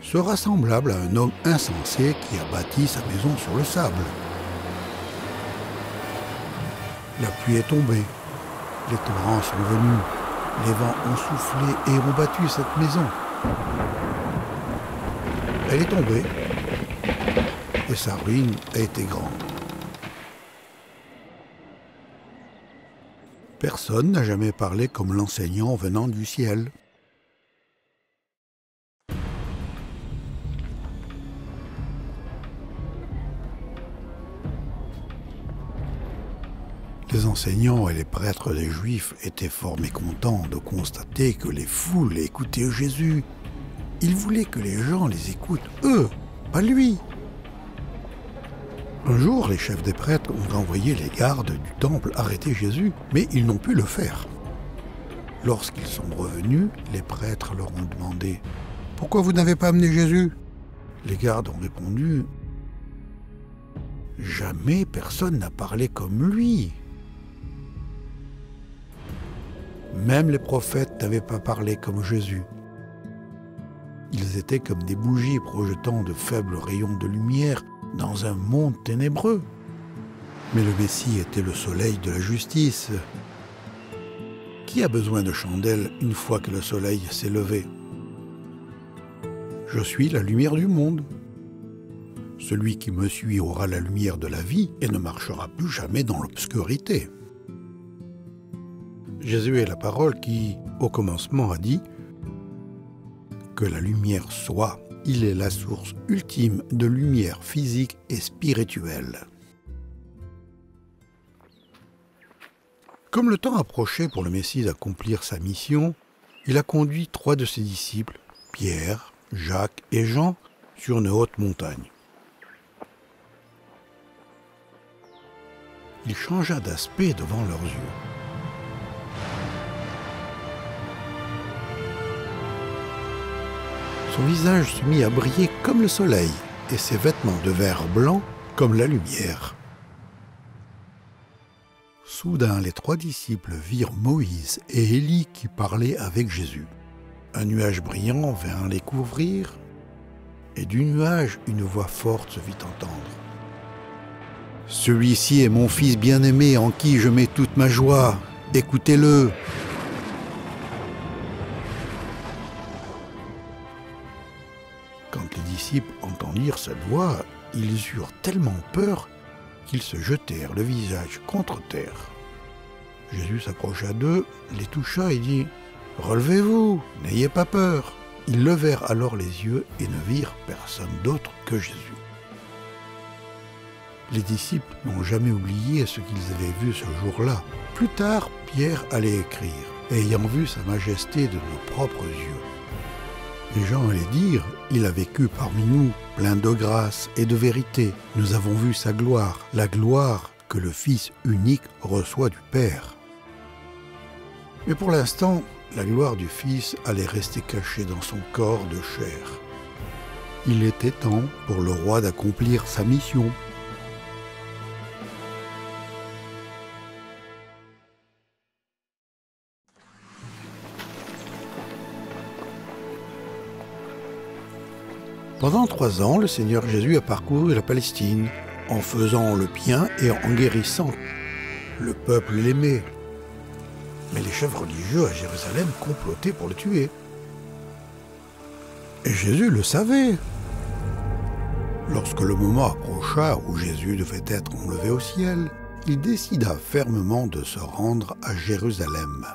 Speaker 1: sera semblable à un homme insensé qui a bâti sa maison sur le sable. La pluie est tombée, les torrents sont venus, les vents ont soufflé et ont battu cette maison. Elle est tombée et sa ruine a été grande. Personne n'a jamais parlé comme l'enseignant venant du ciel. Les enseignants et les prêtres des Juifs étaient fort mécontents de constater que les foules écoutaient Jésus. Ils voulaient que les gens les écoutent, eux, pas lui. Un jour, les chefs des prêtres ont envoyé les gardes du temple arrêter Jésus, mais ils n'ont pu le faire. Lorsqu'ils sont revenus, les prêtres leur ont demandé « Pourquoi vous n'avez pas amené Jésus ?» Les gardes ont répondu « Jamais personne n'a parlé comme lui. Même les prophètes n'avaient pas parlé comme Jésus. Ils étaient comme des bougies projetant de faibles rayons de lumière dans un monde ténébreux. Mais le Messie était le soleil de la justice. Qui a besoin de chandelles une fois que le soleil s'est levé? Je suis la lumière du monde. Celui qui me suit aura la lumière de la vie et ne marchera plus jamais dans l'obscurité. Jésus est la parole qui, au commencement, a dit que la lumière soit. Il est la source ultime de lumière physique et spirituelle. Comme le temps approchait pour le Messie d'accomplir sa mission, il a conduit 3 de ses disciples, Pierre, Jacques et Jean, sur une haute montagne. Il changea d'aspect devant leurs yeux. Son visage se mit à briller comme le soleil et ses vêtements devinrent blancs comme la lumière. Soudain, les 3 disciples virent Moïse et Élie qui parlaient avec Jésus. Un nuage brillant vint les couvrir et du nuage, une voix forte se fit entendre. « Celui-ci est mon fils bien-aimé en qui je mets toute ma joie. Écoutez-le !» Quand les disciples entendirent cette voix, ils eurent tellement peur qu'ils se jetèrent le visage contre terre. Jésus s'approcha d'eux, les toucha et dit « Relevez-vous, n'ayez pas peur !» Ils levèrent alors les yeux et ne virent personne d'autre que Jésus. Les disciples n'ont jamais oublié ce qu'ils avaient vu ce jour-là. Plus tard, Pierre allait écrire « Ayant vu sa majesté de nos propres yeux ». Les gens allaient dire « Il a vécu parmi nous, plein de grâce et de vérité. Nous avons vu sa gloire, la gloire que le Fils unique reçoit du Père. » Mais pour l'instant, la gloire du Fils allait rester cachée dans son corps de chair. Il était temps pour le roi d'accomplir sa mission. Pendant 3 ans, le Seigneur Jésus a parcouru la Palestine, en faisant le bien et en guérissant. Le peuple l'aimait. Mais les chefs religieux à Jérusalem complotaient pour le tuer. Et Jésus le savait. Lorsque le moment approcha où Jésus devait être enlevé au ciel, il décida fermement de se rendre à Jérusalem.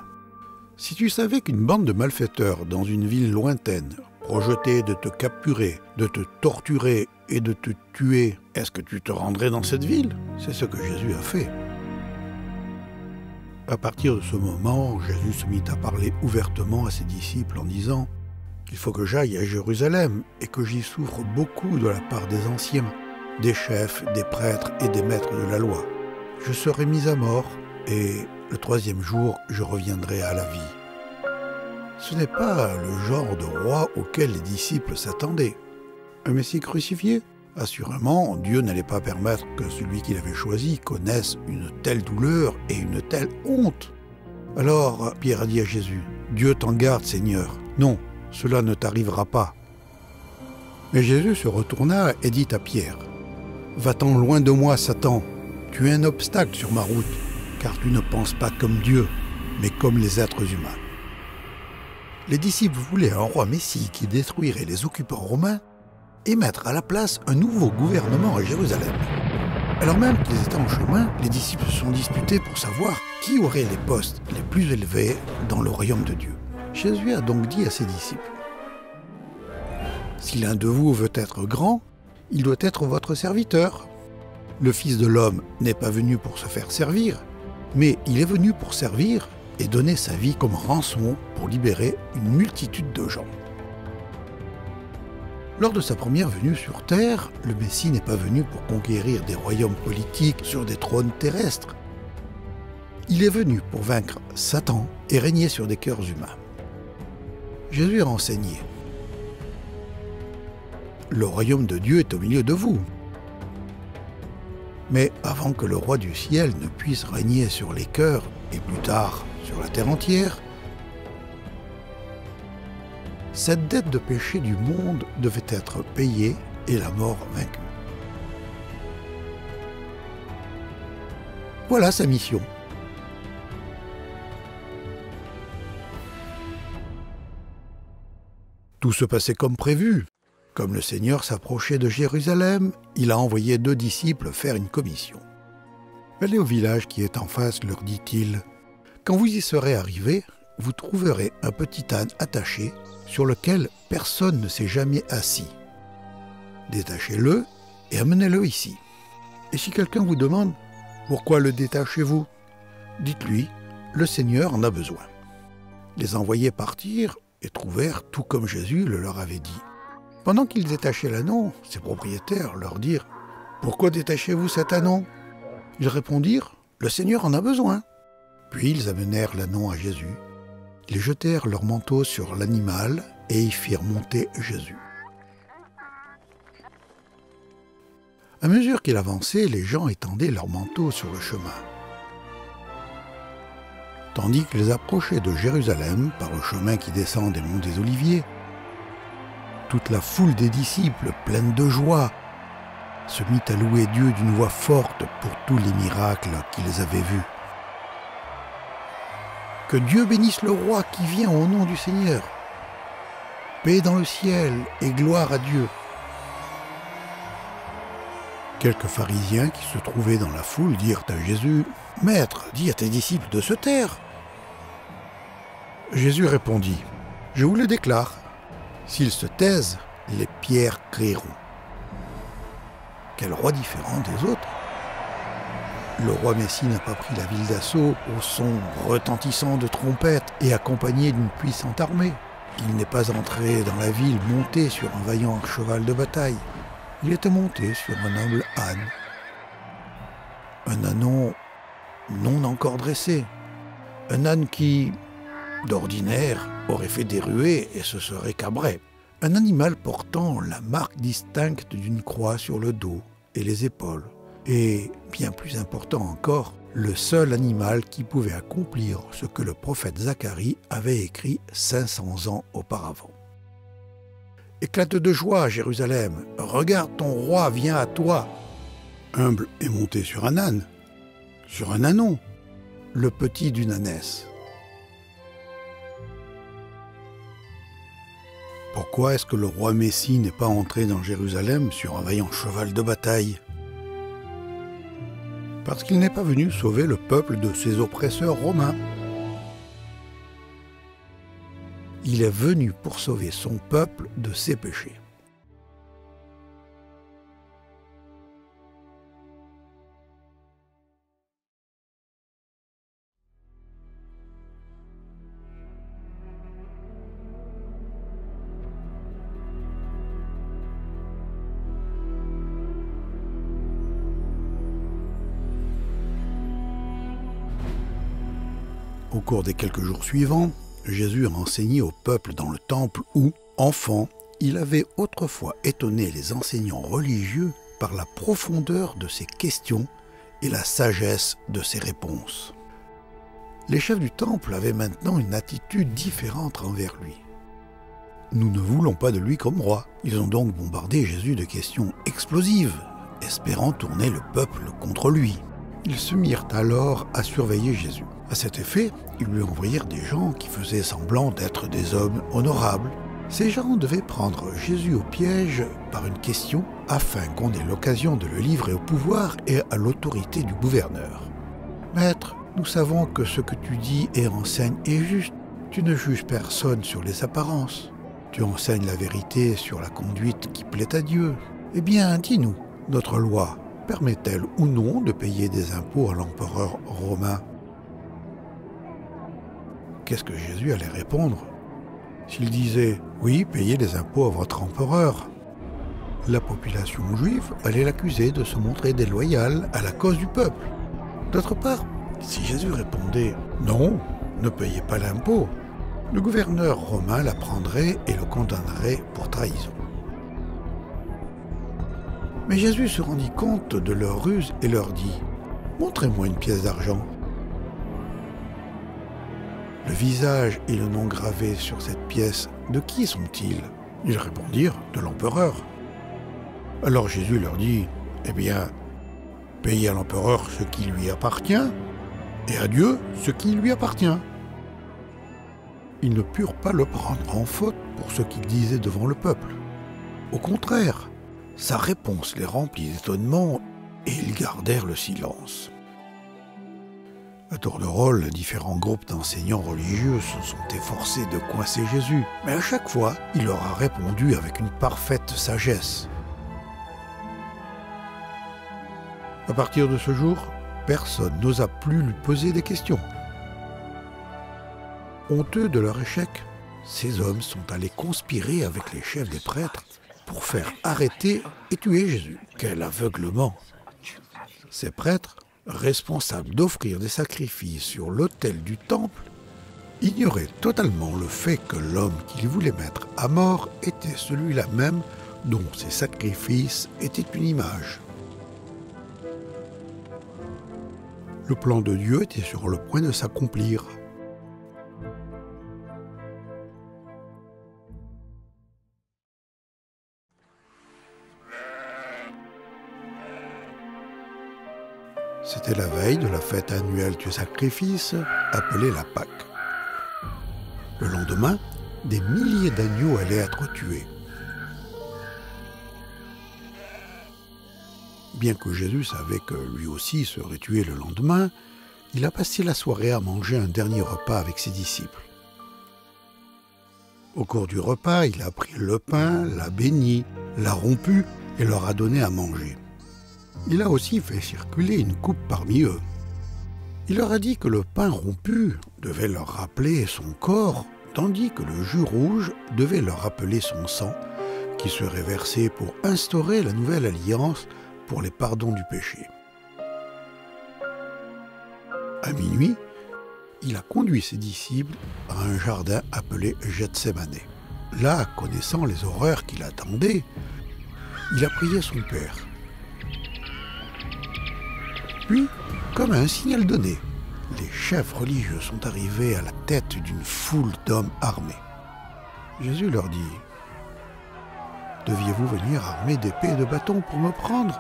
Speaker 1: Si tu savais qu'une bande de malfaiteurs dans une ville lointaine projetait de te capturer, de te torturer et de te tuer, est-ce que tu te rendrais dans cette ville? C'est ce que Jésus a fait. À partir de ce moment, Jésus se mit à parler ouvertement à ses disciples en disant « Il faut que j'aille à Jérusalem et que j'y souffre beaucoup de la part des anciens, des chefs, des prêtres et des maîtres de la loi. Je serai mis à mort et le 3e jour, je reviendrai à la vie. » Ce n'est pas le genre de roi auquel les disciples s'attendaient. Un Messie crucifié? Assurément, Dieu n'allait pas permettre que celui qu'il avait choisi connaisse une telle douleur et une telle honte. Alors Pierre a dit à Jésus, « Dieu t'en garde, Seigneur. Non, cela ne t'arrivera pas. » Mais Jésus se retourna et dit à Pierre, « Va-t'en loin de moi, Satan. Tu es un obstacle sur ma route, car tu ne penses pas comme Dieu, mais comme les êtres humains. » Les disciples voulaient un roi Messie qui détruirait les occupants romains et mettre à la place un nouveau gouvernement à Jérusalem. Alors même qu'ils étaient en chemin, les disciples se sont disputés pour savoir qui aurait les postes les plus élevés dans le royaume de Dieu. Jésus a donc dit à ses disciples, « Si l'un de vous veut être grand, il doit être votre serviteur. Le Fils de l'homme n'est pas venu pour se faire servir, mais il est venu pour servir et donner sa vie comme rançon pour libérer une multitude de gens. Lors de sa première venue sur Terre, le Messie n'est pas venu pour conquérir des royaumes politiques sur des trônes terrestres. Il est venu pour vaincre Satan et régner sur des cœurs humains. Jésus a enseigné : le royaume de Dieu est au milieu de vous. Mais avant que le roi du ciel ne puisse régner sur les cœurs et plus tard sur la terre entière, cette dette de péché du monde devait être payée et la mort vaincue. Voilà sa mission. Tout se passait comme prévu. Comme le Seigneur s'approchait de Jérusalem, il a envoyé 2 disciples faire une commission. « Allez au village qui est en face, leur dit-il. Quand vous y serez arrivés, vous trouverez un petit âne attaché sur lequel personne ne s'est jamais assis. Détachez-le et amenez-le ici. Et si quelqu'un vous demande « Pourquoi le détachez-vous » dites-lui « Le Seigneur en a besoin. » Les envoyés partirent et trouvèrent tout comme Jésus le leur avait dit. Pendant qu'ils détachaient l'ânon, ses propriétaires leur dirent « Pourquoi détachez-vous cet ânon » Ils répondirent « Le Seigneur en a besoin. » Puis ils amenèrent l'ânon à Jésus. Ils jetèrent leurs manteaux sur l'animal et y firent monter Jésus. À mesure qu'il avançait, les gens étendaient leurs manteaux sur le chemin. Tandis qu'ils approchaient de Jérusalem par le chemin qui descend des monts des Oliviers, toute la foule des disciples, pleine de joie, se mit à louer Dieu d'une voix forte pour tous les miracles qu'ils avaient vus. Que Dieu bénisse le roi qui vient au nom du Seigneur. Paix dans le ciel et gloire à Dieu. Quelques pharisiens qui se trouvaient dans la foule dirent à Jésus : « Maître, dis à tes disciples de se taire. » Jésus répondit : « Je vous le déclare, s'ils se taisent, les pierres crieront. » Quel roi différent des autres! Le roi Messie n'a pas pris la ville d'assaut au son retentissant de trompettes et accompagné d'une puissante armée. Il n'est pas entré dans la ville monté sur un vaillant cheval de bataille. Il était monté sur un humble âne. Un ânon non encore dressé. Un âne qui, d'ordinaire, aurait fait des ruées et se serait cabré. Un animal portant la marque distincte d'une croix sur le dos et les épaules. Et, bien plus important encore, le seul animal qui pouvait accomplir ce que le prophète Zacharie avait écrit 500 ans auparavant. Éclate de joie, Jérusalem, regarde ton roi vient à toi. Humble est monté sur un âne, sur un ânon, le petit d'une ânesse. Pourquoi est-ce que le roi Messie n'est pas entré dans Jérusalem sur un vaillant cheval de bataille ? Parce qu'il n'est pas venu sauver le peuple de ses oppresseurs romains. Il est venu pour sauver son peuple de ses péchés. Au cours des quelques jours suivants, Jésus a enseigné au peuple dans le temple où, enfant, il avait autrefois étonné les enseignants religieux par la profondeur de ses questions et la sagesse de ses réponses. Les chefs du temple avaient maintenant une attitude différente envers lui. Nous ne voulons pas de lui comme roi. Ils ont donc bombardé Jésus de questions explosives, espérant tourner le peuple contre lui. Ils se mirent alors à surveiller Jésus. À cet effet, ils lui envoyèrent des gens qui faisaient semblant d'être des hommes honorables. Ces gens devaient prendre Jésus au piège par une question afin qu'on ait l'occasion de le livrer au pouvoir et à l'autorité du gouverneur. « Maître, nous savons que ce que tu dis et enseignes est juste. Tu ne juges personne sur les apparences. Tu enseignes la vérité sur la conduite qui plaît à Dieu. Eh bien, dis-nous, notre loi permet-elle ou non de payer des impôts à l'empereur romain ? qu'est-ce que Jésus allait répondre? S'il disait « Oui, payez les impôts à votre empereur », la population juive allait l'accuser de se montrer déloyale à la cause du peuple. D'autre part, si Jésus répondait « Non, ne payez pas l'impôt », le gouverneur romain l'apprendrait et le condamnerait pour trahison. Mais Jésus se rendit compte de leur ruse et leur dit « Montrez-moi une pièce d'argent. » Le visage et le nom gravés sur cette pièce, de qui sont-ils? Ils répondirent « De l'empereur. » Alors Jésus leur dit « Eh bien, payez à l'empereur ce qui lui appartient, et à Dieu ce qui lui appartient. » Ils ne purent pas le prendre en faute pour ce qu'il disait devant le peuple. Au contraire, sa réponse les remplit d'étonnement et ils gardèrent le silence. À tour de rôle, différents groupes d'enseignants religieux se sont efforcés de coincer Jésus, mais à chaque fois, il leur a répondu avec une parfaite sagesse. À partir de ce jour, personne n'osa plus lui poser des questions. Honteux de leur échec, ces hommes sont allés conspirer avec les chefs des prêtres pour faire arrêter et tuer Jésus. Quel aveuglement! Ces prêtres, responsables d'offrir des sacrifices sur l'autel du temple, ignoraient totalement le fait que l'homme qu'ils voulaient mettre à mort était celui-là même dont ces sacrifices étaient une image. Le plan de Dieu était sur le point de s'accomplir. C'était la veille de la fête annuelle du sacrifice, appelée la Pâque. Le lendemain, des milliers d'agneaux allaient être tués. Bien que Jésus savait que lui aussi serait tué le lendemain, il a passé la soirée à manger un dernier repas avec ses disciples. Au cours du repas, il a pris le pain, l'a béni, l'a rompu et leur a donné à manger. Il a aussi fait circuler une coupe parmi eux. Il leur a dit que le pain rompu devait leur rappeler son corps, tandis que le jus rouge devait leur rappeler son sang, qui serait versé pour instaurer la nouvelle alliance pour les pardons du péché. À minuit, il a conduit ses disciples à un jardin appelé Gethsémane. Là, connaissant les horreurs qui l'attendaient, il a prié son Père. Puis, comme un signal donné, les chefs religieux sont arrivés à la tête d'une foule d'hommes armés. Jésus leur dit « Deviez-vous venir armés d'épées et de bâtons pour me prendre,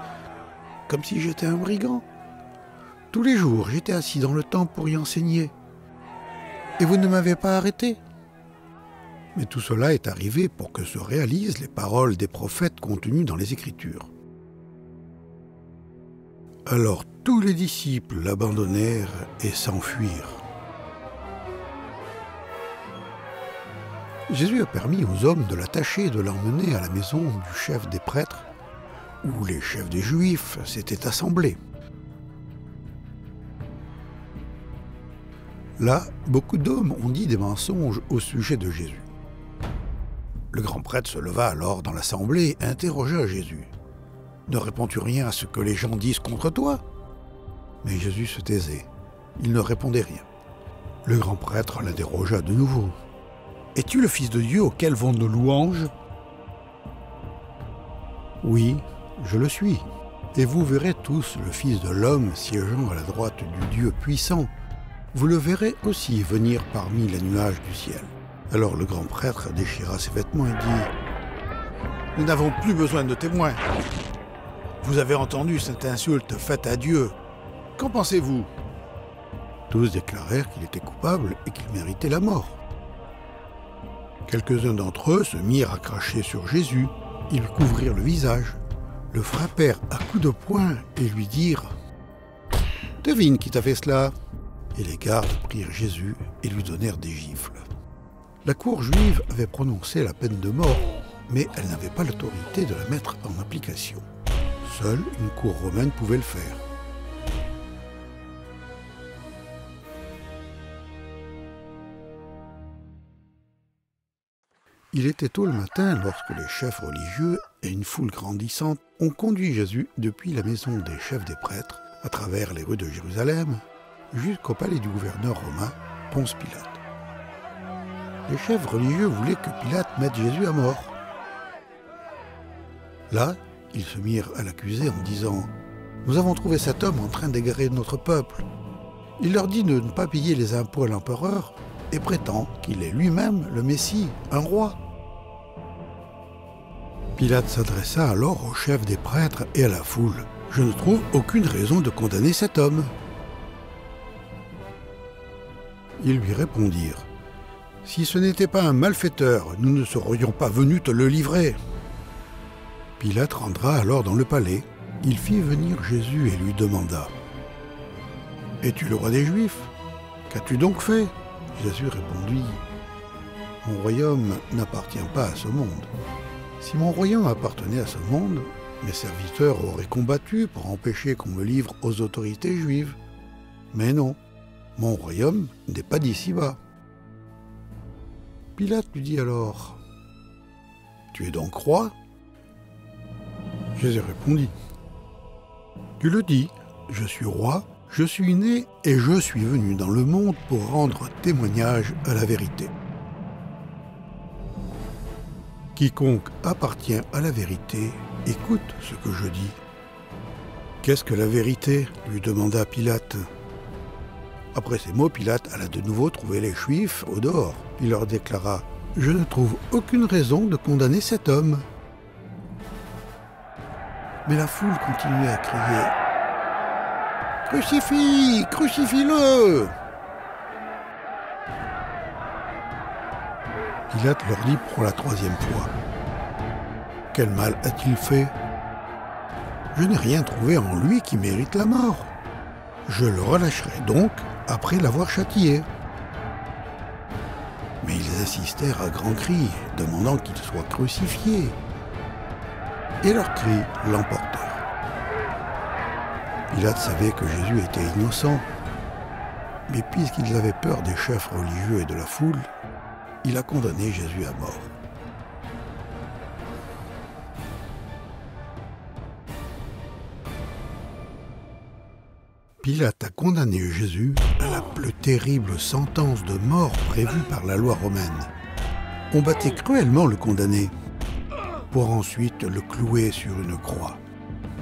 Speaker 1: comme si j'étais un brigand? Tous les jours, j'étais assis dans le temple pour y enseigner. Et vous ne m'avez pas arrêté. » Mais tout cela est arrivé pour que se réalisent les paroles des prophètes contenues dans les Écritures. Alors tous les disciples l'abandonnèrent et s'enfuirent. Jésus a permis aux hommes de l'attacher et de l'emmener à la maison du chef des prêtres, où les chefs des Juifs s'étaient assemblés. Là, beaucoup d'hommes ont dit des mensonges au sujet de Jésus. Le grand prêtre se leva alors dans l'assemblée et interrogea Jésus. « Ne réponds-tu rien à ce que les gens disent contre toi ?» Mais Jésus se taisait. Il ne répondait rien. Le grand prêtre l'interrogea de nouveau. « Es-tu le Fils de Dieu auquel vont nos louanges ?» « Oui, je le suis. Et vous verrez tous le Fils de l'homme siégeant à la droite du Dieu puissant. Vous le verrez aussi venir parmi les nuages du ciel. » Alors le grand prêtre déchira ses vêtements et dit « Nous n'avons plus besoin de témoins. Vous avez entendu cette insulte faite à Dieu. Qu'en pensez-vous » Tous déclarèrent qu'il était coupable et qu'il méritait la mort. Quelques-uns d'entre eux se mirent à cracher sur Jésus. Ils lui couvrirent le visage, le frappèrent à coups de poing et lui dirent « Devine qui t'a fait cela ?» Et les gardes prirent Jésus et lui donnèrent des gifles. La cour juive avait prononcé la peine de mort, mais elle n'avait pas l'autorité de la mettre en application. Seule une cour romaine pouvait le faire. Il était tôt le matin lorsque les chefs religieux et une foule grandissante ont conduit Jésus depuis la maison des chefs des prêtres, à travers les rues de Jérusalem, jusqu'au palais du gouverneur romain, Ponce Pilate. Les chefs religieux voulaient que Pilate mette Jésus à mort. Là, ils se mirent à l'accuser en disant « Nous avons trouvé cet homme en train d'égarer notre peuple. Il leur dit de ne pas payer les impôts à l'empereur et prétend qu'il est lui-même le Messie, un roi. » Pilate s'adressa alors aux chefs des prêtres et à la foule. « Je ne trouve aucune raison de condamner cet homme. » Ils lui répondirent « Si ce n'était pas un malfaiteur, nous ne serions pas venus te le livrer. » Pilate rentra alors dans le palais. Il fit venir Jésus et lui demanda « Es-tu le roi des Juifs? Qu'as-tu donc fait ?» Jésus répondit « Mon royaume n'appartient pas à ce monde. Si mon royaume appartenait à ce monde, mes serviteurs auraient combattu pour empêcher qu'on me livre aux autorités juives. Mais non, mon royaume n'est pas d'ici-bas. » Pilate lui dit alors « Tu es donc roi ?» Jésus répondit « Tu le dis, je suis roi, je suis né et je suis venu dans le monde pour rendre témoignage à la vérité. Quiconque appartient à la vérité, écoute ce que je dis. » « Qu'est-ce que la vérité ?» lui demanda Pilate. Après ces mots, Pilate alla de nouveau trouver les Juifs au dehors. Il leur déclara « Je ne trouve aucune raison de condamner cet homme. » Mais la foule continuait à crier « Crucifie! Crucifie-le » Pilate leur dit pour la troisième fois « Quel mal a-t-il fait? Je n'ai rien trouvé en lui qui mérite la mort. Je le relâcherai donc après l'avoir châtié. » Mais ils insistèrent à grands cris, demandant qu'il soit crucifié. Et leurs cris l'emportèrent. Pilate savait que Jésus était innocent, mais puisqu'ils avaient peur des chefs religieux et de la foule, il a condamné Jésus à mort. Pilate a condamné Jésus à la plus terrible sentence de mort prévue par la loi romaine. On battait cruellement le condamné, pour ensuite le clouer sur une croix.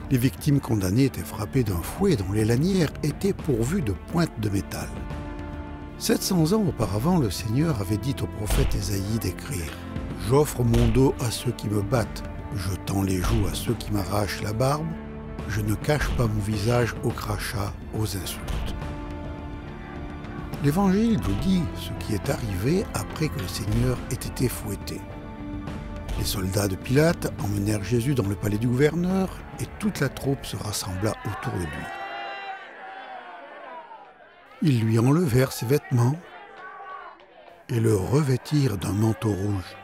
Speaker 1: Les victimes condamnées étaient frappées d'un fouet dont les lanières étaient pourvues de pointes de métal. 700 ans auparavant, le Seigneur avait dit au prophète Ésaïe d'écrire « J'offre mon dos à ceux qui me battent, je tends les joues à ceux qui m'arrachent la barbe, je ne cache pas mon visage aux crachats, aux insultes. » L'Évangile nous dit ce qui est arrivé après que le Seigneur ait été fouetté. Les soldats de Pilate emmenèrent Jésus dans le palais du gouverneur et toute la troupe se rassembla autour de lui. Ils lui enlevèrent ses vêtements et le revêtirent d'un manteau rouge.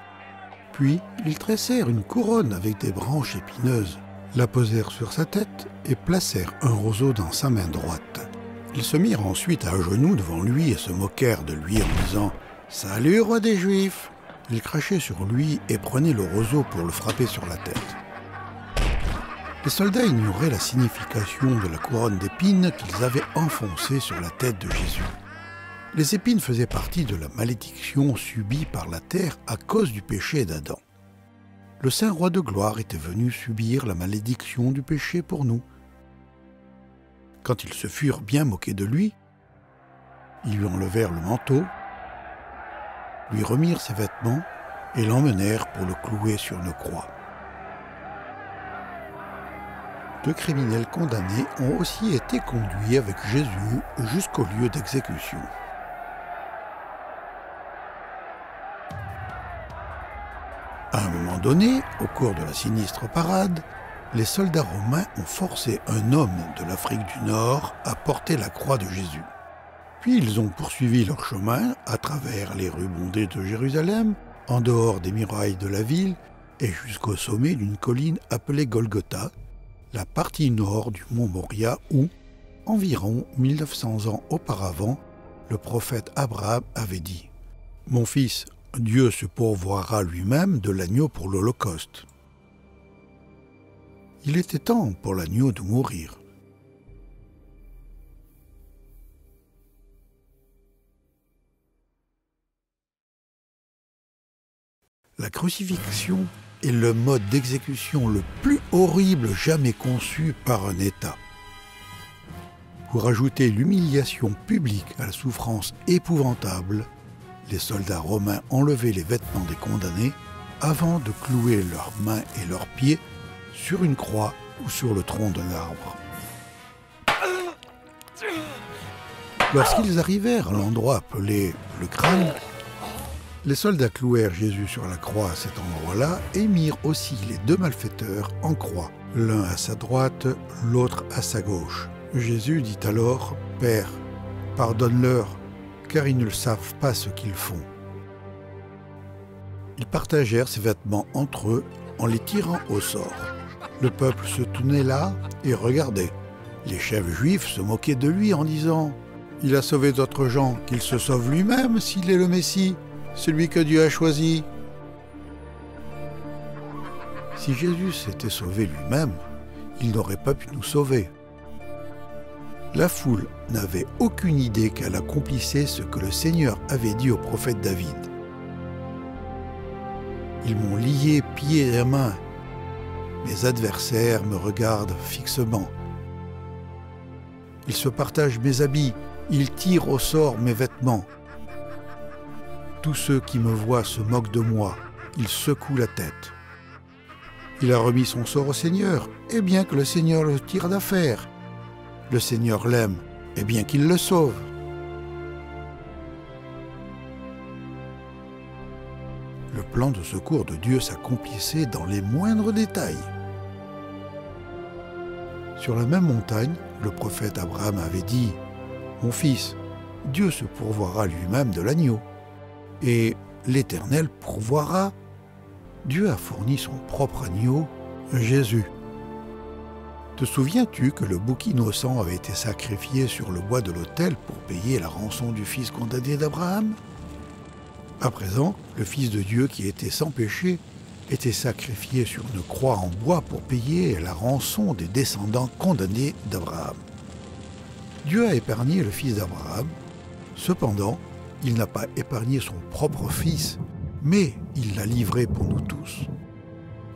Speaker 1: Puis ils tressèrent une couronne avec des branches épineuses, la posèrent sur sa tête et placèrent un roseau dans sa main droite. Ils se mirent ensuite à genoux devant lui et se moquèrent de lui en disant « Salut, roi des Juifs !» Ils crachaient sur lui et prenaient le roseau pour le frapper sur la tête. Les soldats ignoraient la signification de la couronne d'épines qu'ils avaient enfoncée sur la tête de Jésus. Les épines faisaient partie de la malédiction subie par la terre à cause du péché d'Adam. Le Saint Roi de gloire était venu subir la malédiction du péché pour nous. Quand ils se furent bien moqués de lui, ils lui enlevèrent le manteau, lui remirent ses vêtements et l'emmenèrent pour le clouer sur une croix. 2 criminels condamnés ont aussi été conduits avec Jésus jusqu'au lieu d'exécution. À un moment donné, au cours de la sinistre parade, les soldats romains ont forcé un homme de l'Afrique du Nord à porter la croix de Jésus. Puis ils ont poursuivi leur chemin à travers les rues bondées de Jérusalem, en dehors des murailles de la ville et jusqu'au sommet d'une colline appelée Golgotha, la partie nord du mont Moria où, environ 1900 ans auparavant, le prophète Abraham avait dit « Mon fils, Dieu se pourvoira lui-même de l'agneau pour l'Holocauste. Il était temps pour l'agneau de mourir. La crucifixion est le mode d'exécution le plus horrible jamais conçu par un État. Pour ajouter l'humiliation publique à la souffrance épouvantable, les soldats romains enlevaient les vêtements des condamnés avant de clouer leurs mains et leurs pieds sur une croix ou sur le tronc d'un arbre. Lorsqu'ils arrivèrent à l'endroit appelé le crâne, les soldats clouèrent Jésus sur la croix à cet endroit-là et mirent aussi les deux malfaiteurs en croix, l'un à sa droite, l'autre à sa gauche. Jésus dit alors, « Père, pardonne-leur, car ils ne savent pas ce qu'ils font. » Ils partagèrent ses vêtements entre eux en les tirant au sort. Le peuple se tenait là et regardait. Les chefs juifs se moquaient de lui en disant, « Il a sauvé d'autres gens, qu'il se sauve lui-même s'il est le Messie, celui que Dieu a choisi. » Si Jésus s'était sauvé lui-même, il n'aurait pas pu nous sauver. La foule n'avait aucune idée qu'elle accomplissait ce que le Seigneur avait dit au prophète David. « Ils m'ont lié pieds et mains. Mes adversaires me regardent fixement. Ils se partagent mes habits. Ils tirent au sort mes vêtements. Tous ceux qui me voient se moquent de moi. Ils secouent la tête. Il a remis son sort au Seigneur, et bien que le Seigneur le tire d'affaire. Le Seigneur l'aime, et bien qu'il le sauve. » Le plan de secours de Dieu s'accomplissait dans les moindres détails. Sur la même montagne, le prophète Abraham avait dit « Mon fils, Dieu se pourvoira lui-même de l'agneau, et l'Éternel pourvoira. » Dieu a fourni son propre agneau, Jésus. Te souviens-tu que le bouc innocent avait été sacrifié sur le bois de l'autel pour payer la rançon du fils condamné d'Abraham ? À présent, le Fils de Dieu qui était sans péché était sacrifié sur une croix en bois pour payer la rançon des descendants condamnés d'Abraham. Dieu a épargné le fils d'Abraham. Cependant, il n'a pas épargné son propre fils, mais il l'a livré pour nous tous.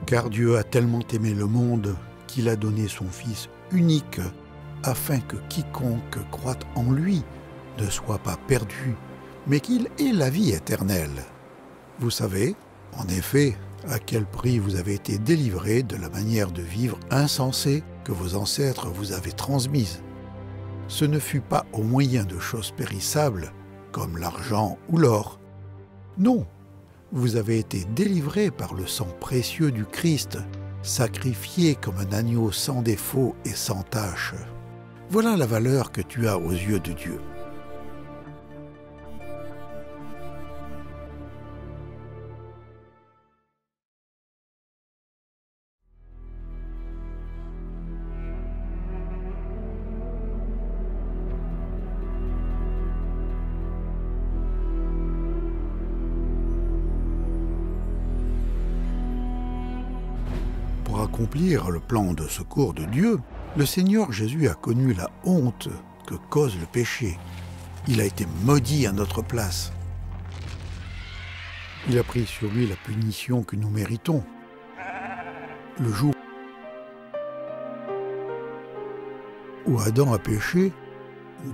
Speaker 1: Car Dieu a tellement aimé le monde qu'il a donné son Fils unique, afin que quiconque croit en lui ne soit pas perdu, mais qu'il ait la vie éternelle. Vous savez, en effet, à quel prix vous avez été délivrés de la manière de vivre insensée que vos ancêtres vous avaient transmise. Ce ne fut pas au moyen de choses périssables, comme l'argent ou l'or. Non, vous avez été délivrés par le sang précieux du Christ, sacrifié comme un agneau sans défaut et sans tache. Voilà la valeur que tu as aux yeux de Dieu. Pour accomplir le plan de secours de Dieu, le Seigneur Jésus a connu la honte que cause le péché. Il a été maudit à notre place. Il a pris sur lui la punition que nous méritons. Le jour où Adam a péché,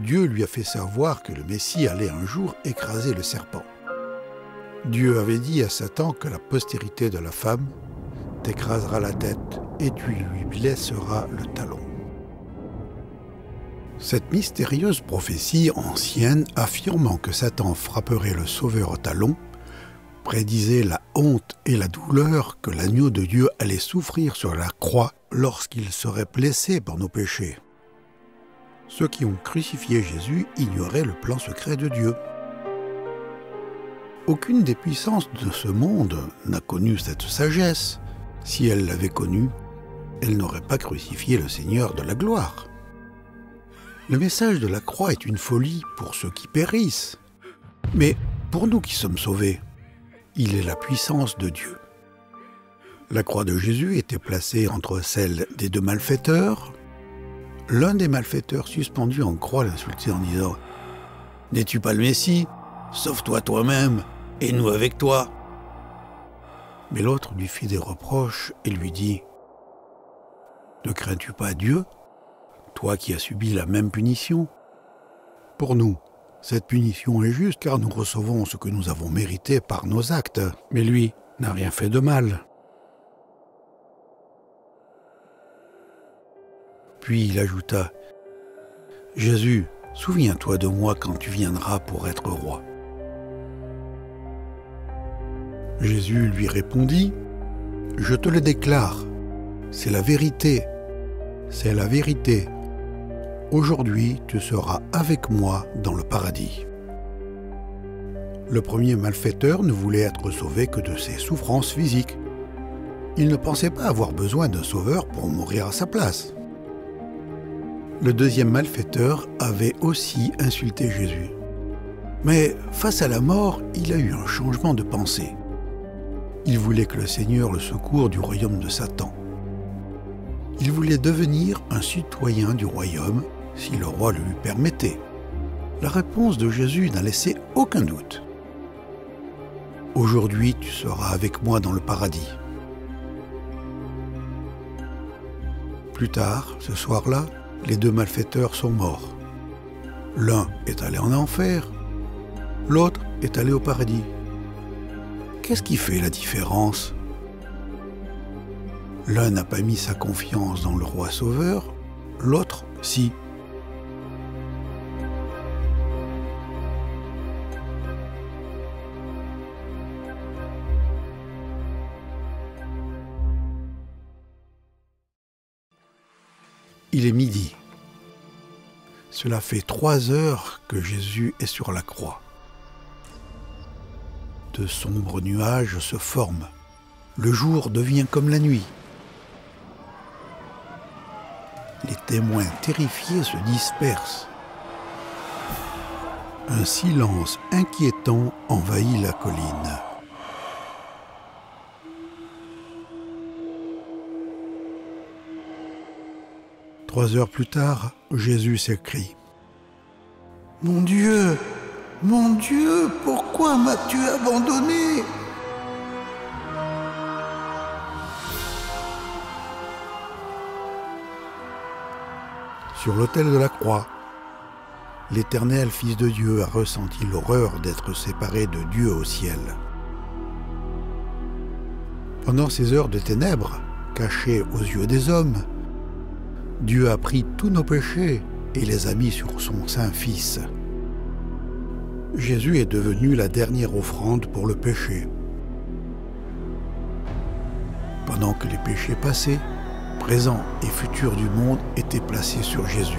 Speaker 1: Dieu lui a fait savoir que le Messie allait un jour écraser le serpent. Dieu avait dit à Satan que la postérité de la femme t'écrasera la tête et tu lui blesseras le talon. Cette mystérieuse prophétie ancienne affirmant que Satan frapperait le Sauveur au talon prédisait la honte et la douleur que l'agneau de Dieu allait souffrir sur la croix lorsqu'il serait blessé par nos péchés. Ceux qui ont crucifié Jésus ignoraient le plan secret de Dieu. Aucune des puissances de ce monde n'a connu cette sagesse. Si elle l'avait connue, elle n'aurait pas crucifié le Seigneur de la gloire. Le message de la croix est une folie pour ceux qui périssent. Mais pour nous qui sommes sauvés, Il est la puissance de Dieu. La croix de Jésus était placée entre celle des deux malfaiteurs. L'un des malfaiteurs suspendu en croix l'insultait en disant « N'es-tu pas le Messie? Sauve-toi toi-même, et nous avec toi !» Mais l'autre lui fit des reproches et lui dit « Ne crains-tu pas Dieu, toi qui as subi la même punition? Pour nous, cette punition est juste car nous recevons ce que nous avons mérité par nos actes, mais lui n'a rien fait de mal. » Puis il ajouta « Jésus, souviens-toi de moi quand tu viendras pour être roi. » Jésus lui répondit « Je te le déclare, c'est la vérité, c'est la vérité. Aujourd'hui, tu seras avec moi dans le paradis. » Le premier malfaiteur ne voulait être sauvé que de ses souffrances physiques. Il ne pensait pas avoir besoin d'un sauveur pour mourir à sa place. Le deuxième malfaiteur avait aussi insulté Jésus. Mais face à la mort, il a eu un changement de pensée. Il voulait que le Seigneur le secoure du royaume de Satan. Il voulait devenir un citoyen du royaume si le roi le lui permettait. La réponse de Jésus n'a laissé aucun doute. « Aujourd'hui, tu seras avec moi dans le paradis. » Plus tard, ce soir-là, les deux malfaiteurs sont morts. L'un est allé en enfer, l'autre est allé au paradis. Qu'est-ce qui fait la différence? L'un n'a pas mis sa confiance dans le roi sauveur, l'autre, si. Il est midi. Cela fait 3 heures que Jésus est sur la croix. De sombres nuages se forment. Le jour devient comme la nuit. Les témoins terrifiés se dispersent. Un silence inquiétant envahit la colline. Trois heures plus tard, Jésus s'écrie « Mon Dieu, pourquoi m'as-tu abandonné ?» Sur l'autel de la croix, l'Éternel Fils de Dieu a ressenti l'horreur d'être séparé de Dieu au ciel. Pendant ces heures de ténèbres, cachées aux yeux des hommes, Dieu a pris tous nos péchés et les a mis sur son saint Fils. Jésus est devenu la dernière offrande pour le péché. Pendant que les péchés passés, présents et futurs du monde étaient placés sur Jésus,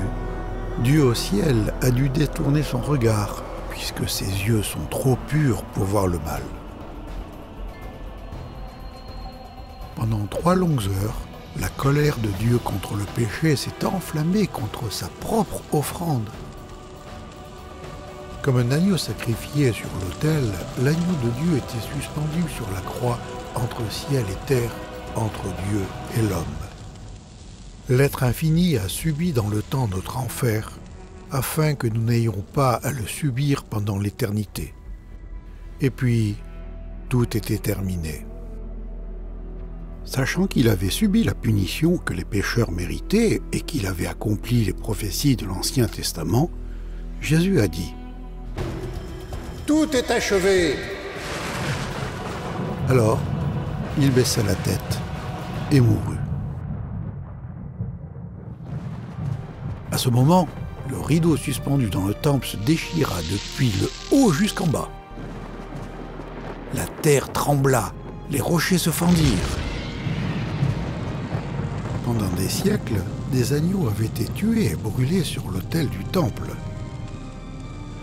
Speaker 1: Dieu au ciel a dû détourner son regard, puisque ses yeux sont trop purs pour voir le mal. Pendant 3 longues heures, la colère de Dieu contre le péché s'est enflammée contre sa propre offrande. Comme un agneau sacrifié sur l'autel, l'agneau de Dieu était suspendu sur la croix entre ciel et terre, entre Dieu et l'homme. L'être infini a subi dans le temps notre enfer, afin que nous n'ayons pas à le subir pendant l'éternité. Et puis, tout était terminé. Sachant qu'il avait subi la punition que les pécheurs méritaient et qu'il avait accompli les prophéties de l'Ancien Testament, Jésus a dit « Tout est achevé !» Alors, il baissa la tête et mourut. À ce moment, le rideau suspendu dans le temple se déchira depuis le haut jusqu'en bas. La terre trembla, les rochers se fendirent. Pendant des siècles, des agneaux avaient été tués et brûlés sur l'autel du temple.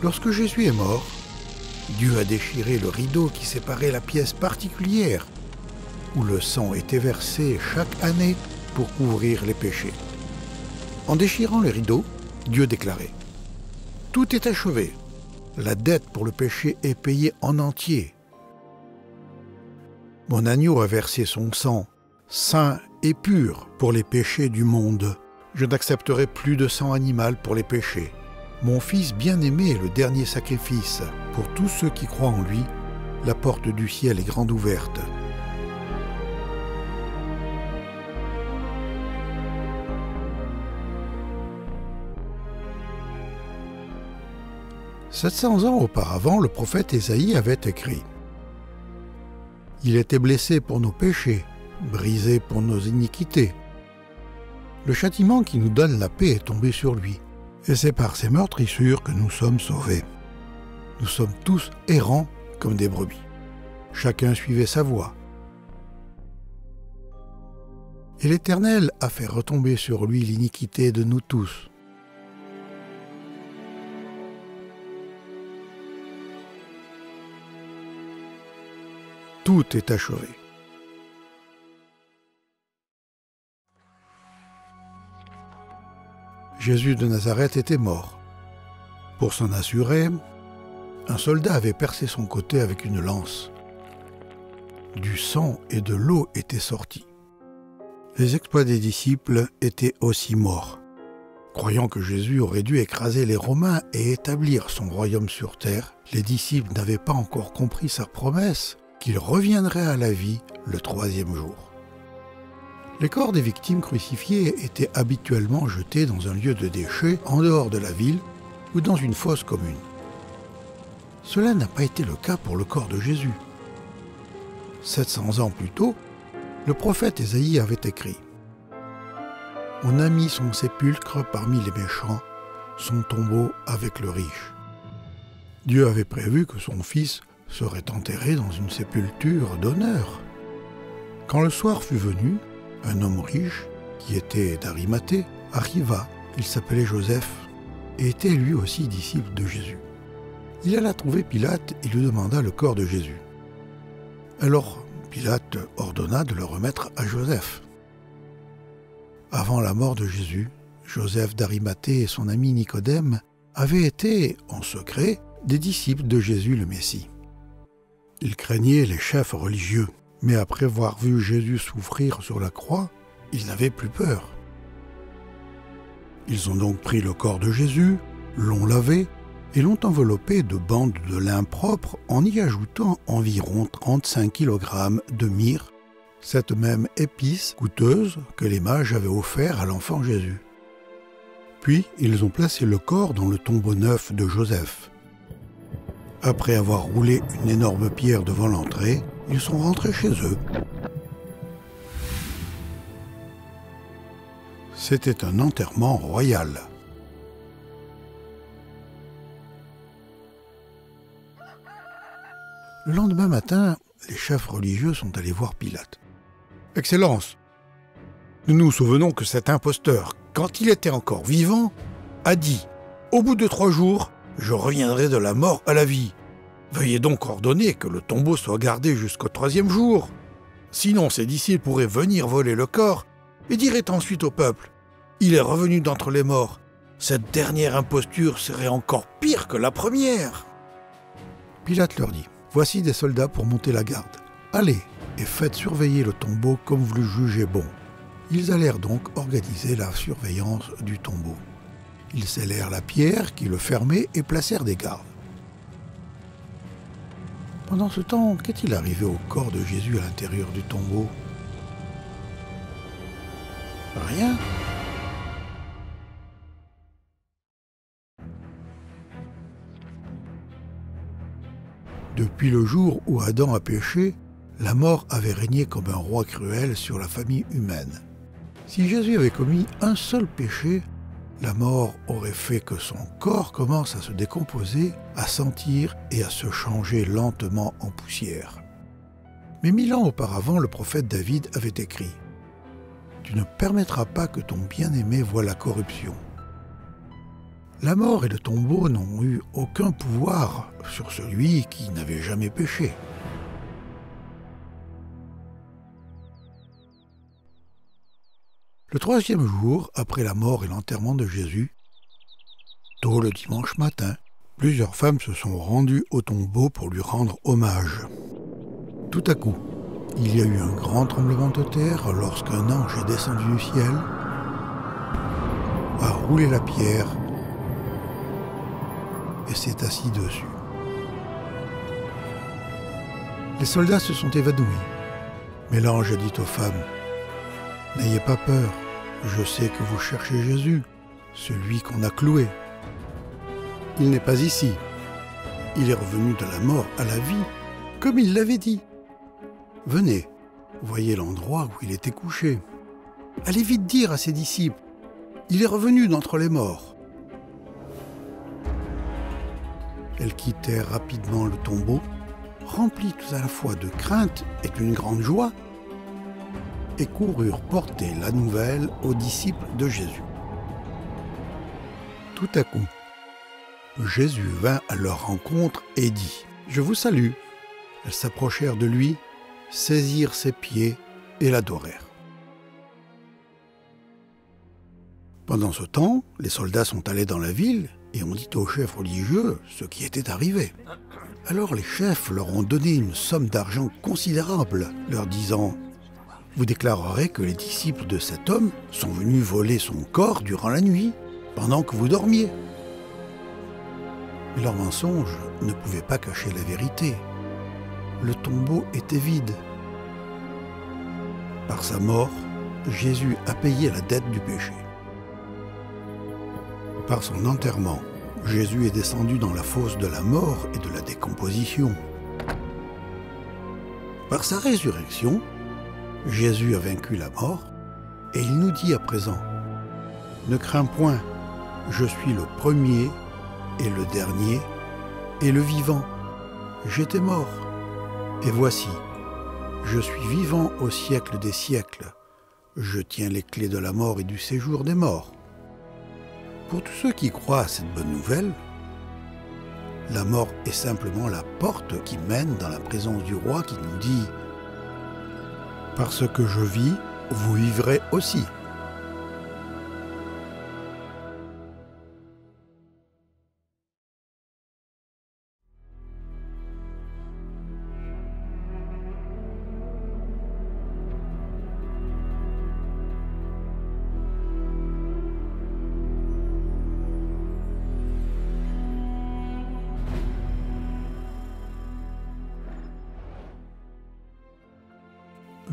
Speaker 1: Lorsque Jésus est mort, Dieu a déchiré le rideau qui séparait la pièce particulière où le sang était versé chaque année pour couvrir les péchés. En déchirant le rideau, Dieu déclarait « Tout est achevé. La dette pour le péché est payée en entier. » Mon agneau a versé son sang, saint et pur, pour les péchés du monde. Je n'accepterai plus de sang animal pour les péchés. Mon Fils bien-aimé est le dernier sacrifice. Pour tous ceux qui croient en lui, la porte du ciel est grande ouverte. « 700 ans auparavant, le prophète Ésaïe avait écrit « Il était blessé pour nos péchés, brisé pour nos iniquités. Le châtiment qui nous donne la paix est tombé sur lui, et c'est par ses meurtrissures que nous sommes sauvés. Nous sommes tous errants comme des brebis. Chacun suivait sa voie. Et l'Éternel a fait retomber sur lui l'iniquité de nous tous. Tout est achevé. » Jésus de Nazareth était mort. Pour s'en assurer, un soldat avait percé son côté avec une lance. Du sang et de l'eau étaient sortis. Les exploits des disciples étaient aussi morts. Croyant que Jésus aurait dû écraser les Romains et établir son royaume sur terre, les disciples n'avaient pas encore compris sa promesse qu'il reviendrait à la vie le 3e jour. Les corps des victimes crucifiées étaient habituellement jetés dans un lieu de déchets en dehors de la ville ou dans une fosse commune. Cela n'a pas été le cas pour le corps de Jésus. 700 ans plus tôt, le prophète Ésaïe avait écrit « On a mis son sépulcre parmi les méchants, son tombeau avec le riche. » Dieu avait prévu que son fils serait enterré dans une sépulture d'honneur. Quand le soir fut venu, un homme riche, qui était d'Arimathée, arriva. Il s'appelait Joseph et était lui aussi disciple de Jésus. Il alla trouver Pilate et lui demanda le corps de Jésus. Alors Pilate ordonna de le remettre à Joseph. Avant la mort de Jésus, Joseph d'Arimathée et son ami Nicodème avaient été, en secret, des disciples de Jésus le Messie. Ils craignaient les chefs religieux, mais après avoir vu Jésus souffrir sur la croix, ils n'avaient plus peur. Ils ont donc pris le corps de Jésus, l'ont lavé et l'ont enveloppé de bandes de lin propre en y ajoutant environ 35 kg de myrrhe, cette même épice coûteuse que les mages avaient offert à l'enfant Jésus. Puis, ils ont placé le corps dans le tombeau neuf de Joseph. Après avoir roulé une énorme pierre devant l'entrée, ils sont rentrés chez eux. C'était un enterrement royal. Le lendemain matin, les chefs religieux sont allés voir Pilate. « Excellence, nous nous souvenons que cet imposteur, quand il était encore vivant, a dit « Au bout de 3 jours, je reviendrai de la mort à la vie. Veuillez donc ordonner que le tombeau soit gardé jusqu'au 3e jour. Sinon, ses disciples pourraient venir voler le corps et diraient ensuite au peuple « Il est revenu d'entre les morts. Cette dernière imposture serait encore pire que la première. » Pilate leur dit « Voici des soldats pour monter la garde. Allez et faites surveiller le tombeau comme vous le jugez bon. » Ils allèrent donc organiser la surveillance du tombeau. Ils scellèrent la pierre qui le fermait et placèrent des gardes. Pendant ce temps, qu'est-il arrivé au corps de Jésus à l'intérieur du tombeau? Rien. Depuis le jour où Adam a péché, la mort avait régné comme un roi cruel sur la famille humaine. Si Jésus avait commis un seul péché, la mort aurait fait que son corps commence à se décomposer, à sentir et à se changer lentement en poussière. Mais 1000 ans auparavant, le prophète David avait écrit « Tu ne permettras pas que ton bien-aimé voie la corruption. » La mort et le tombeau n'ont eu aucun pouvoir sur celui qui n'avait jamais péché. Le 3e jour, après la mort et l'enterrement de Jésus, tôt le dimanche matin, plusieurs femmes se sont rendues au tombeau pour lui rendre hommage. Tout à coup, Il y a eu un grand tremblement de terre lorsqu'un ange est descendu du ciel, a roulé la pierre et s'est assis dessus. Les soldats se sont évanouis, mais l'ange a dit aux femmes, « N'ayez pas peur, je sais que vous cherchez Jésus, celui qu'on a cloué. Il n'est pas ici, il est revenu de la mort à la vie, comme il l'avait dit. Venez, voyez l'endroit où il était couché. Allez vite dire à ses disciples, il est revenu d'entre les morts. » Elles quittèrent rapidement le tombeau, remplies tout à la fois de crainte et d'une grande joie, et coururent porter la nouvelle aux disciples de Jésus. Tout à coup, Jésus vint à leur rencontre et dit, « Je vous salue. » Elles s'approchèrent de lui, saisirent ses pieds et l'adorèrent. Pendant ce temps, les soldats sont allés dans la ville et ont dit aux chefs religieux ce qui était arrivé. Alors les chefs leur ont donné une somme d'argent considérable, leur disant « Vous déclarerez que les disciples de cet homme sont venus voler son corps durant la nuit, pendant que vous dormiez. » Mais leur mensonge ne pouvait pas cacher la vérité. Le tombeau était vide. Par sa mort, Jésus a payé la dette du péché. Par son enterrement, Jésus est descendu dans la fosse de la mort et de la décomposition. Par sa résurrection, Jésus a vaincu la mort et il nous dit à présent, « Ne crains point, je suis le premier et le dernier et le vivant. J'étais mort, et voici, je suis vivant au siècle des siècles. Je tiens les clés de la mort et du séjour des morts. » Pour tous ceux qui croient à cette bonne nouvelle, la mort est simplement la porte qui mène dans la présence du roi qui nous dit « Parce que je vis, vous vivrez aussi. »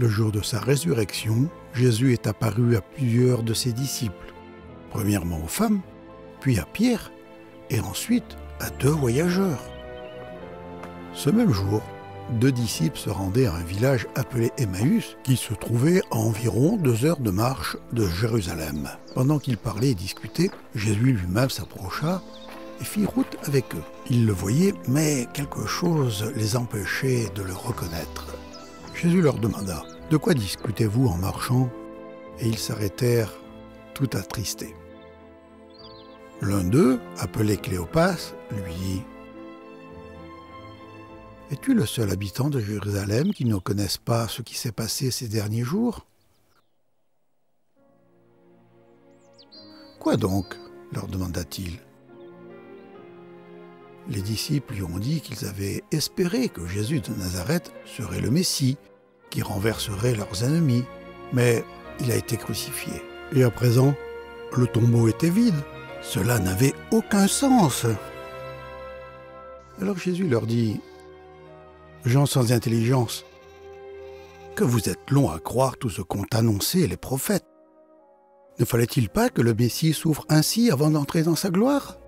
Speaker 1: Le jour de sa résurrection, Jésus est apparu à plusieurs de ses disciples, premièrement aux femmes, puis à Pierre, et ensuite à 2 voyageurs. Ce même jour, 2 disciples se rendaient à un village appelé Emmaüs, qui se trouvait à environ 2 heures de marche de Jérusalem. Pendant qu'ils parlaient et discutaient, Jésus lui-même s'approcha et fit route avec eux. Ils le voyaient, mais quelque chose les empêchait de le reconnaître. Jésus leur demanda, « De quoi discutez-vous en marchant ?» Et ils s'arrêtèrent tout attristés. L'un d'eux, appelé Cléopas, lui dit, « Es-tu le seul habitant de Jérusalem qui ne connaisse pas ce qui s'est passé ces derniers jours ?» « Quoi donc ?» leur demanda-t-il. Les disciples lui ont dit qu'ils avaient espéré que Jésus de Nazareth serait le Messie, qui renverserait leurs ennemis, mais il a été crucifié. Et à présent, le tombeau était vide. Cela n'avait aucun sens. Alors Jésus leur dit, « Gens sans intelligence, que vous êtes longs à croire tout ce qu'ont annoncé les prophètes. Ne fallait-il pas que le Messie souffre ainsi avant d'entrer dans sa gloire ?»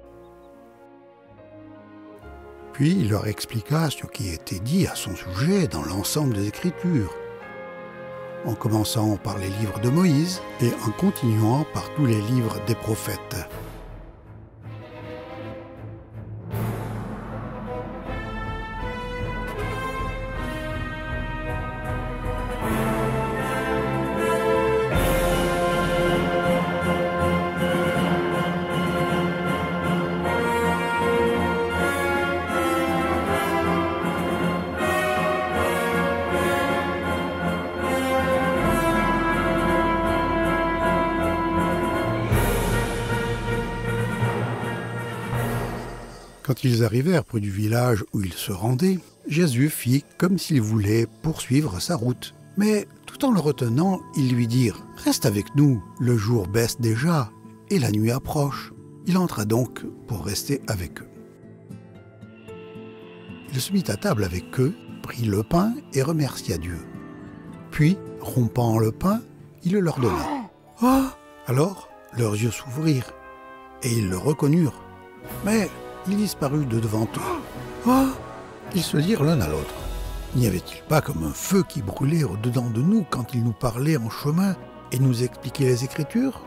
Speaker 1: Puis il leur expliqua ce qui était dit à son sujet dans l'ensemble des Écritures, en commençant par les livres de Moïse et en continuant par tous les livres des prophètes. Quand ils arrivèrent près du village où ils se rendaient, Jésus fit comme s'il voulait poursuivre sa route. Mais tout en le retenant, ils lui dirent « Reste avec nous, le jour baisse déjà et la nuit approche. » Il entra donc pour rester avec eux. Il se mit à table avec eux, prit le pain et remercia Dieu. Puis, rompant le pain, il le leur donna. « Ah !» Alors, leurs yeux s'ouvrirent et ils le reconnurent. Mais il disparut de devant eux. « Ah !» Ils se dirent l'un à l'autre. « N'y avait-il pas comme un feu qui brûlait au-dedans de nous quand il nous parlait en chemin et nous expliquait les Écritures ?»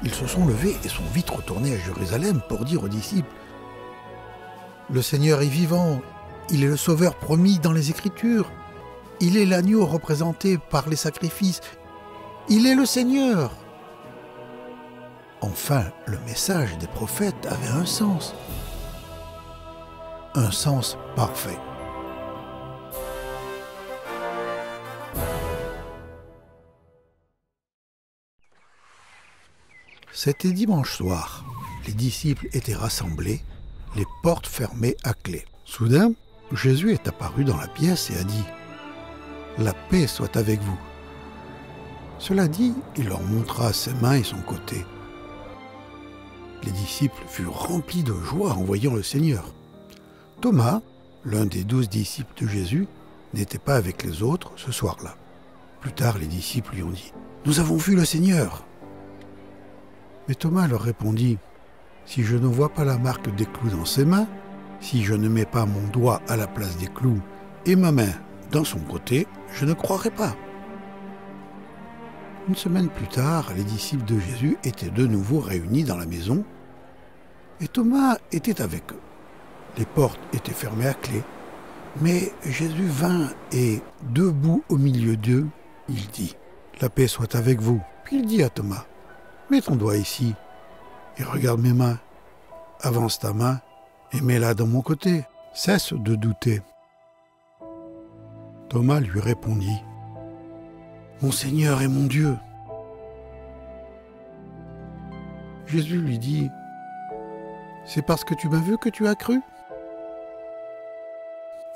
Speaker 1: Ils se sont levés et sont vite retournés à Jérusalem pour dire aux disciples « Le Seigneur est vivant, il est le Sauveur promis dans les Écritures, il est l'agneau représenté par les sacrifices, il est le Seigneur !» Enfin, le message des prophètes avait un sens parfait. C'était dimanche soir. Les disciples étaient rassemblés, les portes fermées à clé. Soudain, Jésus est apparu dans la pièce et a dit « La paix soit avec vous ». Cela dit, il leur montra ses mains et son côté. Les disciples furent remplis de joie en voyant le Seigneur. Thomas, l'un des 12 disciples de Jésus, n'était pas avec les autres ce soir-là. Plus tard, les disciples lui ont dit « Nous avons vu le Seigneur !» Mais Thomas leur répondit « Si je ne vois pas la marque des clous dans ses mains, si je ne mets pas mon doigt à la place des clous et ma main dans son côté, je ne croirai pas. » Une semaine plus tard, les disciples de Jésus étaient de nouveau réunis dans la maison et Thomas était avec eux. Les portes étaient fermées à clé, mais Jésus vint et, debout au milieu d'eux, il dit « La paix soit avec vous ». Puis il dit à Thomas « Mets ton doigt ici et regarde mes mains. Avance ta main et mets-la dans mon côté. Cesse de douter. » Thomas lui répondit « Mon Seigneur et mon Dieu !» Jésus lui dit « C'est parce que tu m'as vu que tu as cru ?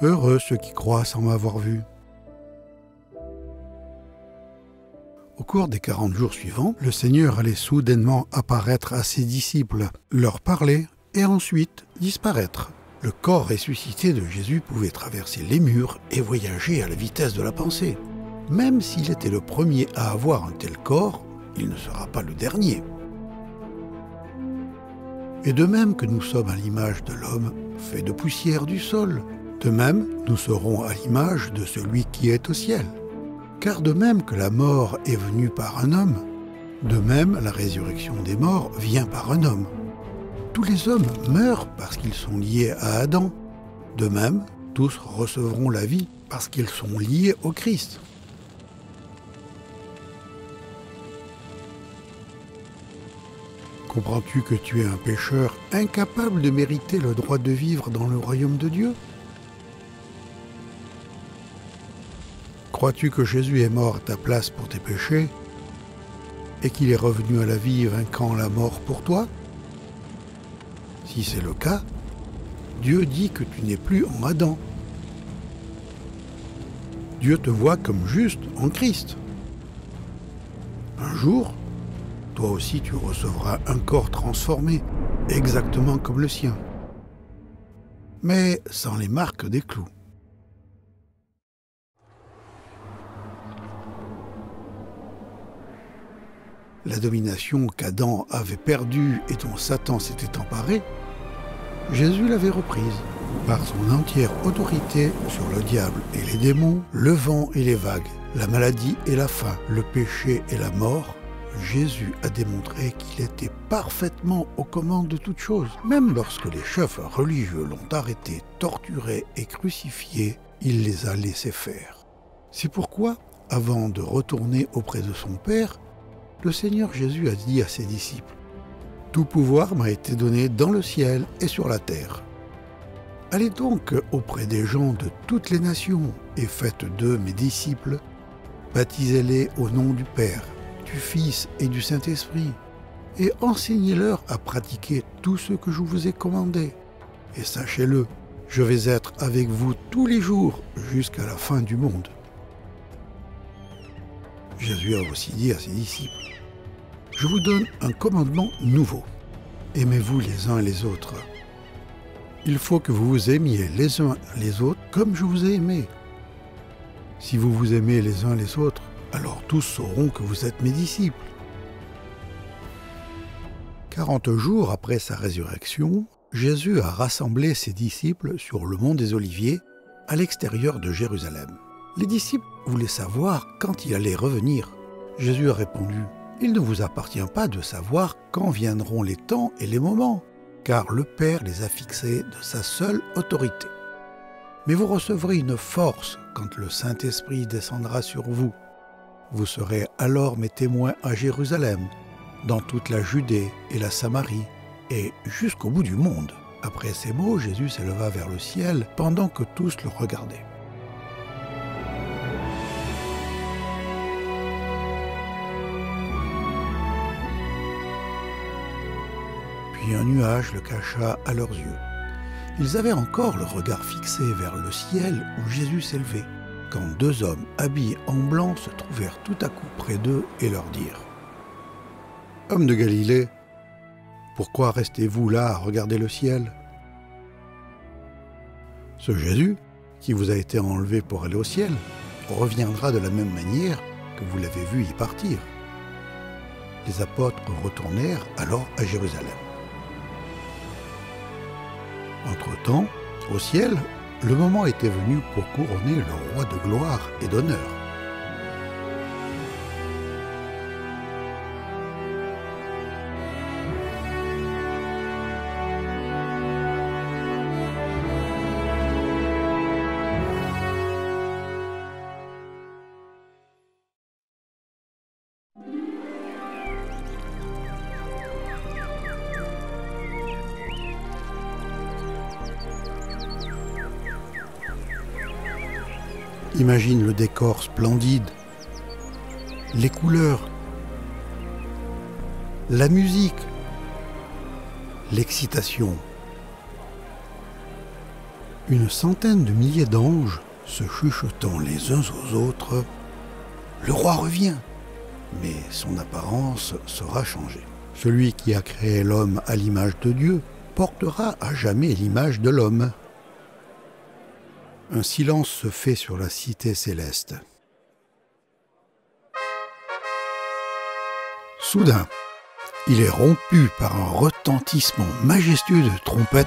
Speaker 1: Heureux ceux qui croient sans m'avoir vu. » Au cours des 40 jours suivants, le Seigneur allait soudainement apparaître à ses disciples, leur parler et ensuite disparaître. Le corps ressuscité de Jésus pouvait traverser les murs et voyager à la vitesse de la pensée. Même s'il était le premier à avoir un tel corps, il ne sera pas le dernier. Et de même que nous sommes à l'image de l'homme, fait de poussière du sol, de même nous serons à l'image de celui qui est au ciel. Car de même que la mort est venue par un homme, de même la résurrection des morts vient par un homme. Tous les hommes meurent parce qu'ils sont liés à Adam. De même, tous recevront la vie parce qu'ils sont liés au Christ. Comprends-tu que tu es un pécheur incapable de mériter le droit de vivre dans le royaume de Dieu ? Crois-tu que Jésus est mort à ta place pour tes péchés et qu'il est revenu à la vie vainquant la mort pour toi ? Si c'est le cas, Dieu dit que tu n'es plus en Adam. Dieu te voit comme juste en Christ. Un jour, toi aussi tu recevras un corps transformé, exactement comme le sien, mais sans les marques des clous. La domination qu'Adam avait perdue et dont Satan s'était emparé, Jésus l'avait reprise par son entière autorité sur le diable et les démons, le vent et les vagues, la maladie et la faim, le péché et la mort. Jésus a démontré qu'il était parfaitement aux commandes de toutes choses. Même lorsque les chefs religieux l'ont arrêté, torturé et crucifié, il les a laissés faire. C'est pourquoi, avant de retourner auprès de son Père, le Seigneur Jésus a dit à ses disciples « Tout pouvoir m'a été donné dans le ciel et sur la terre. Allez donc auprès des gens de toutes les nations et faites d'eux mes disciples, baptisez-les au nom du Père, du Fils et du Saint-Esprit, et enseignez-leur à pratiquer tout ce que je vous ai commandé. Et sachez-le, Je vais être avec vous tous les jours jusqu'à la fin du monde. » Jésus a aussi dit à ses disciples, « Je vous donne un commandement nouveau. Aimez-vous les uns les autres. Il faut que vous vous aimiez les uns les autres comme je vous ai aimé. Si vous vous aimez les uns les autres, alors tous sauront que vous êtes mes disciples. » 40 jours après sa résurrection, Jésus a rassemblé ses disciples sur le mont des Oliviers, à l'extérieur de Jérusalem. Les disciples voulaient savoir quand il allait revenir. Jésus a répondu, « Il ne vous appartient pas de savoir quand viendront les temps et les moments, car le Père les a fixés de sa seule autorité. Mais vous recevrez une force quand le Saint-Esprit descendra sur vous. Vous serez alors mes témoins à Jérusalem, dans toute la Judée et la Samarie, et jusqu'au bout du monde. » Après ces mots, Jésus s'éleva vers le ciel pendant que tous le regardaient. Puis un nuage le cacha à leurs yeux. Ils avaient encore le regard fixé vers le ciel où Jésus s'élevait, quand 2 hommes habillés en blanc se trouvèrent tout à coup près d'eux et leur dirent, « Hommes de Galilée, pourquoi restez-vous là à regarder le ciel? Ce Jésus, qui vous a été enlevé pour aller au ciel, reviendra de la même manière que vous l'avez vu y partir. » Les apôtres retournèrent alors à Jérusalem. Entre-temps, au ciel, le moment était venu pour couronner le roi de gloire et d'honneur. Imagine le décor splendide, les couleurs, la musique, l'excitation. Une centaine de milliers d'anges se chuchotant les uns aux autres. Le roi revient, mais son apparence sera changée. Celui qui a créé l'homme à l'image de Dieu portera à jamais l'image de l'homme. Un silence se fait sur la cité céleste. Soudain, il est rompu par un retentissement majestueux de trompettes,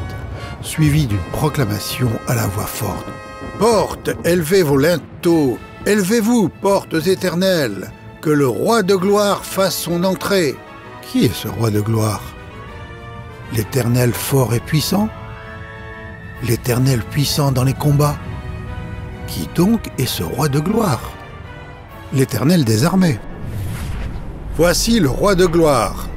Speaker 1: suivi d'une proclamation à la voix forte. « Portes, élevez vos linteaux, élevez-vous, portes éternelles, que le roi de gloire fasse son entrée. » Qui est ce roi de gloire? L'Éternel fort et puissant? L'Éternel puissant dans les combats? Qui donc est ce roi de gloire? L'Éternel des armées. Voici le roi de gloire.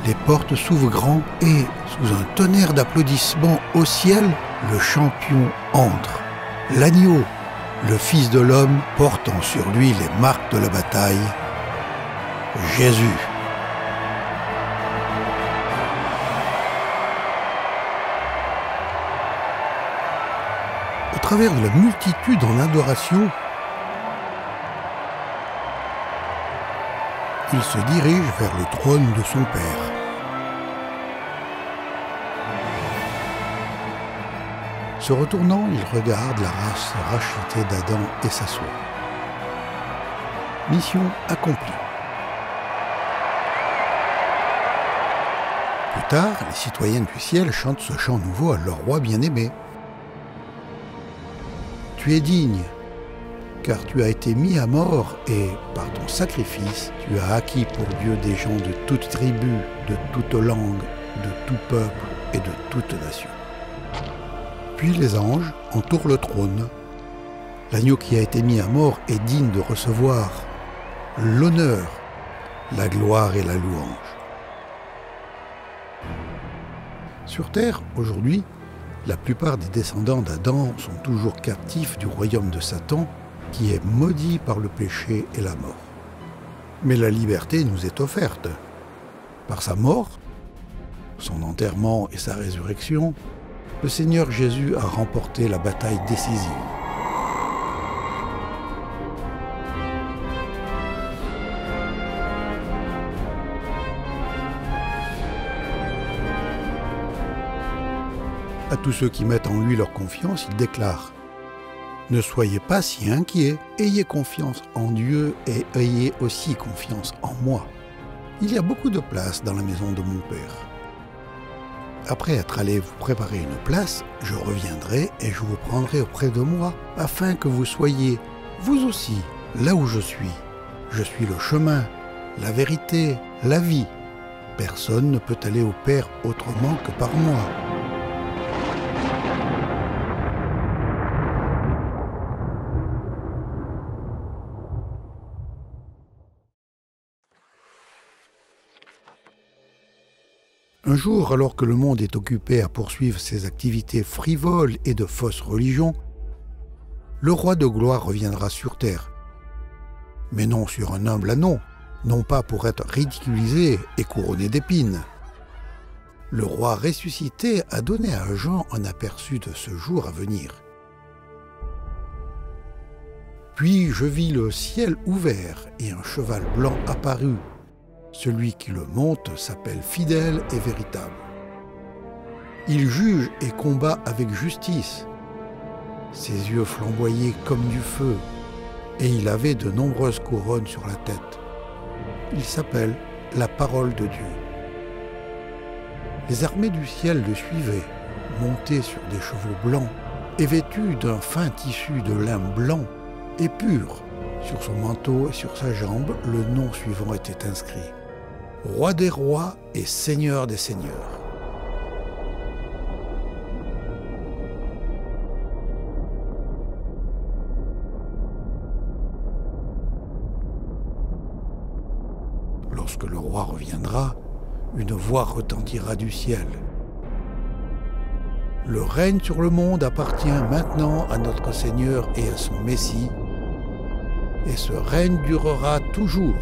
Speaker 1: Les portes s'ouvrent grand et, sous un tonnerre d'applaudissements au ciel, le champion entre. L'agneau, le Fils de l'homme, portant sur lui les marques de la bataille. Jésus. Au travers de la multitude en adoration, il se dirige vers le trône de son Père. Se retournant, il regarde la race rachetée d'Adam et s'assoit. Mission accomplie. Plus tard, les citoyennes du ciel chantent ce chant nouveau à leur roi bien-aimé. Tu es digne, car tu as été mis à mort et, par ton sacrifice, tu as acquis pour Dieu des gens de toute tribu, de toute langue, de tout peuple et de toute nation. Puis les anges entourent le trône. L'agneau qui a été mis à mort est digne de recevoir l'honneur, la gloire et la louange. Sur terre, aujourd'hui, la plupart des descendants d'Adam sont toujours captifs du royaume de Satan, qui est maudit par le péché et la mort. Mais la liberté nous est offerte. Par sa mort, son enterrement et sa résurrection, le Seigneur Jésus a remporté la bataille décisive. À tous ceux qui mettent en lui leur confiance, il déclare « Ne soyez pas si inquiets, ayez confiance en Dieu et ayez aussi confiance en moi. Il y a beaucoup de place dans la maison de mon Père. Après être allé vous préparer une place, je reviendrai et je vous prendrai auprès de moi, afin que vous soyez, vous aussi, là où je suis. Je suis le chemin, la vérité, la vie. Personne ne peut aller au Père autrement que par moi. » Un jour, alors que le monde est occupé à poursuivre ses activités frivoles et de fausses religions, le roi de gloire reviendra sur terre. Mais non sur un humble ânon, non pas pour être ridiculisé et couronné d'épines. Le roi ressuscité a donné à Jean un aperçu de ce jour à venir. Puis je vis le ciel ouvert et un cheval blanc apparut. Celui qui le monte s'appelle fidèle et véritable. Il juge et combat avec justice. Ses yeux flamboyaient comme du feu, et il avait de nombreuses couronnes sur la tête. Il s'appelle la parole de Dieu. Les armées du ciel le suivaient, montés sur des chevaux blancs et vêtus d'un fin tissu de lin blanc et pur. Sur son manteau et sur sa jambe, le nom suivant était inscrit. Roi des rois et Seigneur des seigneurs. Lorsque le roi reviendra, une voix retentira du ciel. Le règne sur le monde appartient maintenant à notre Seigneur et à son Messie, et ce règne durera toujours.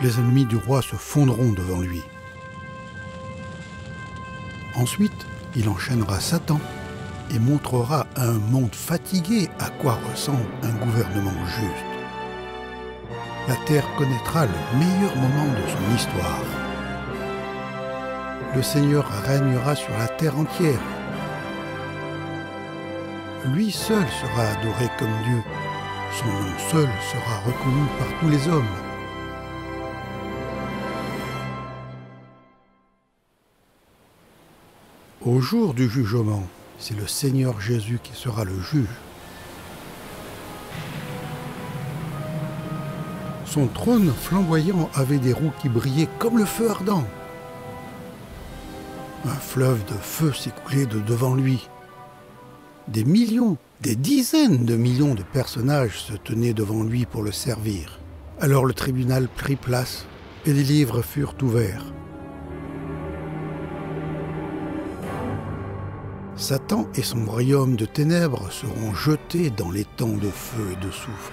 Speaker 1: Les ennemis du roi se fondront devant lui. Ensuite, il enchaînera Satan et montrera à un monde fatigué à quoi ressemble un gouvernement juste. La terre connaîtra le meilleur moment de son histoire. Le Seigneur régnera sur la terre entière. Lui seul sera adoré comme Dieu. Son nom seul sera reconnu par tous les hommes. Au jour du jugement, c'est le Seigneur Jésus qui sera le juge. Son trône flamboyant avait des roues qui brillaient comme le feu ardent. Un fleuve de feu s'écoulait de devant lui. Des millions, des dizaines de millions de personnages se tenaient devant lui pour le servir. Alors le tribunal prit place et les livres furent ouverts. Satan et son royaume de ténèbres seront jetés dans les temps de feu et de soufre.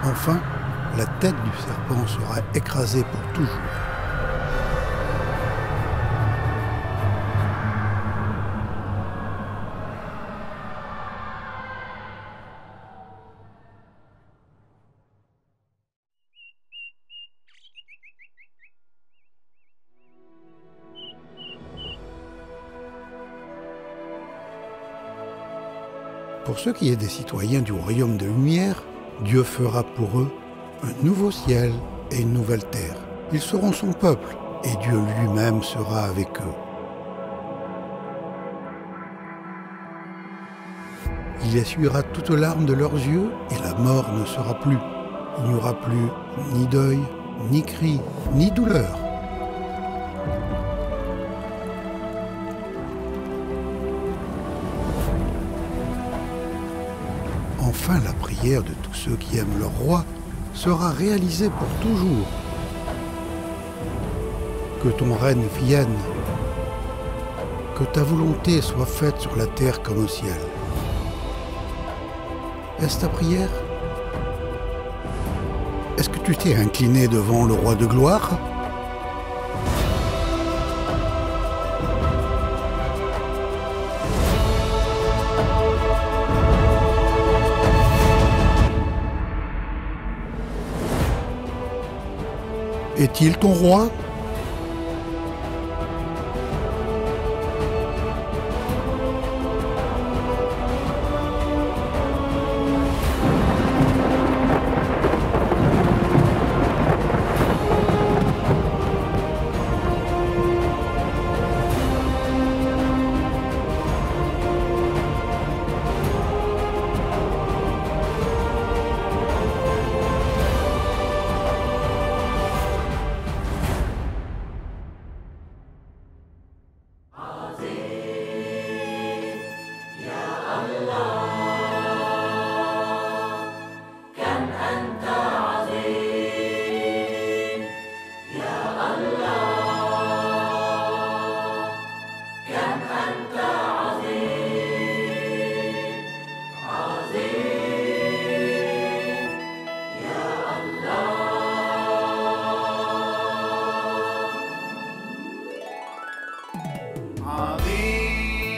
Speaker 1: Enfin, la tête du serpent sera écrasée pour toujours. Pour ceux qui est des citoyens du royaume de lumière, Dieu fera pour eux un nouveau ciel et une nouvelle terre. Ils seront son peuple et Dieu lui-même sera avec eux. Il essuiera toutes larmes de leurs yeux et la mort ne sera plus. Il n'y aura plus ni deuil, ni cri, ni douleur. Enfin, la prière de tous ceux qui aiment leur roi sera réalisée pour toujours. que ton règne vienne, que ta volonté soit faite sur la terre comme au ciel. Est-ce ta prière? Est-ce que tu t'es incliné devant le roi de gloire? Est-il ton roi?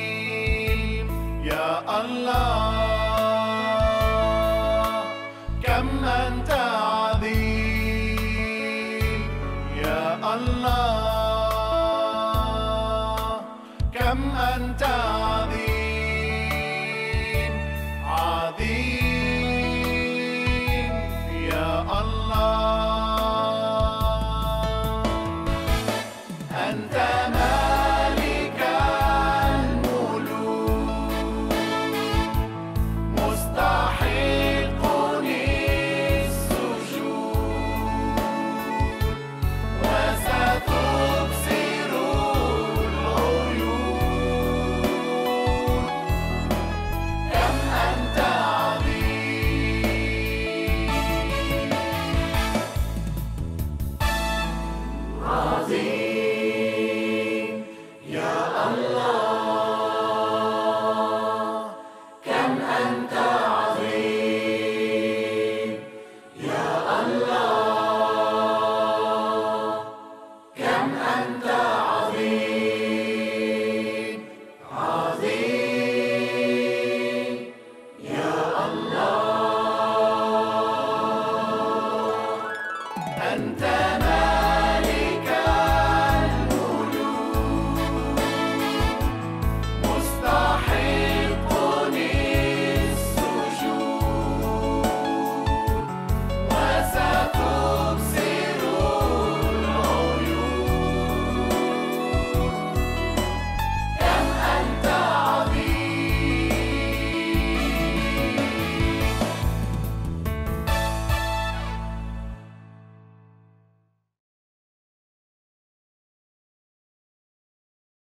Speaker 2: عظيم يا الله كم أنت عظيم يا الله كم أنت عظيم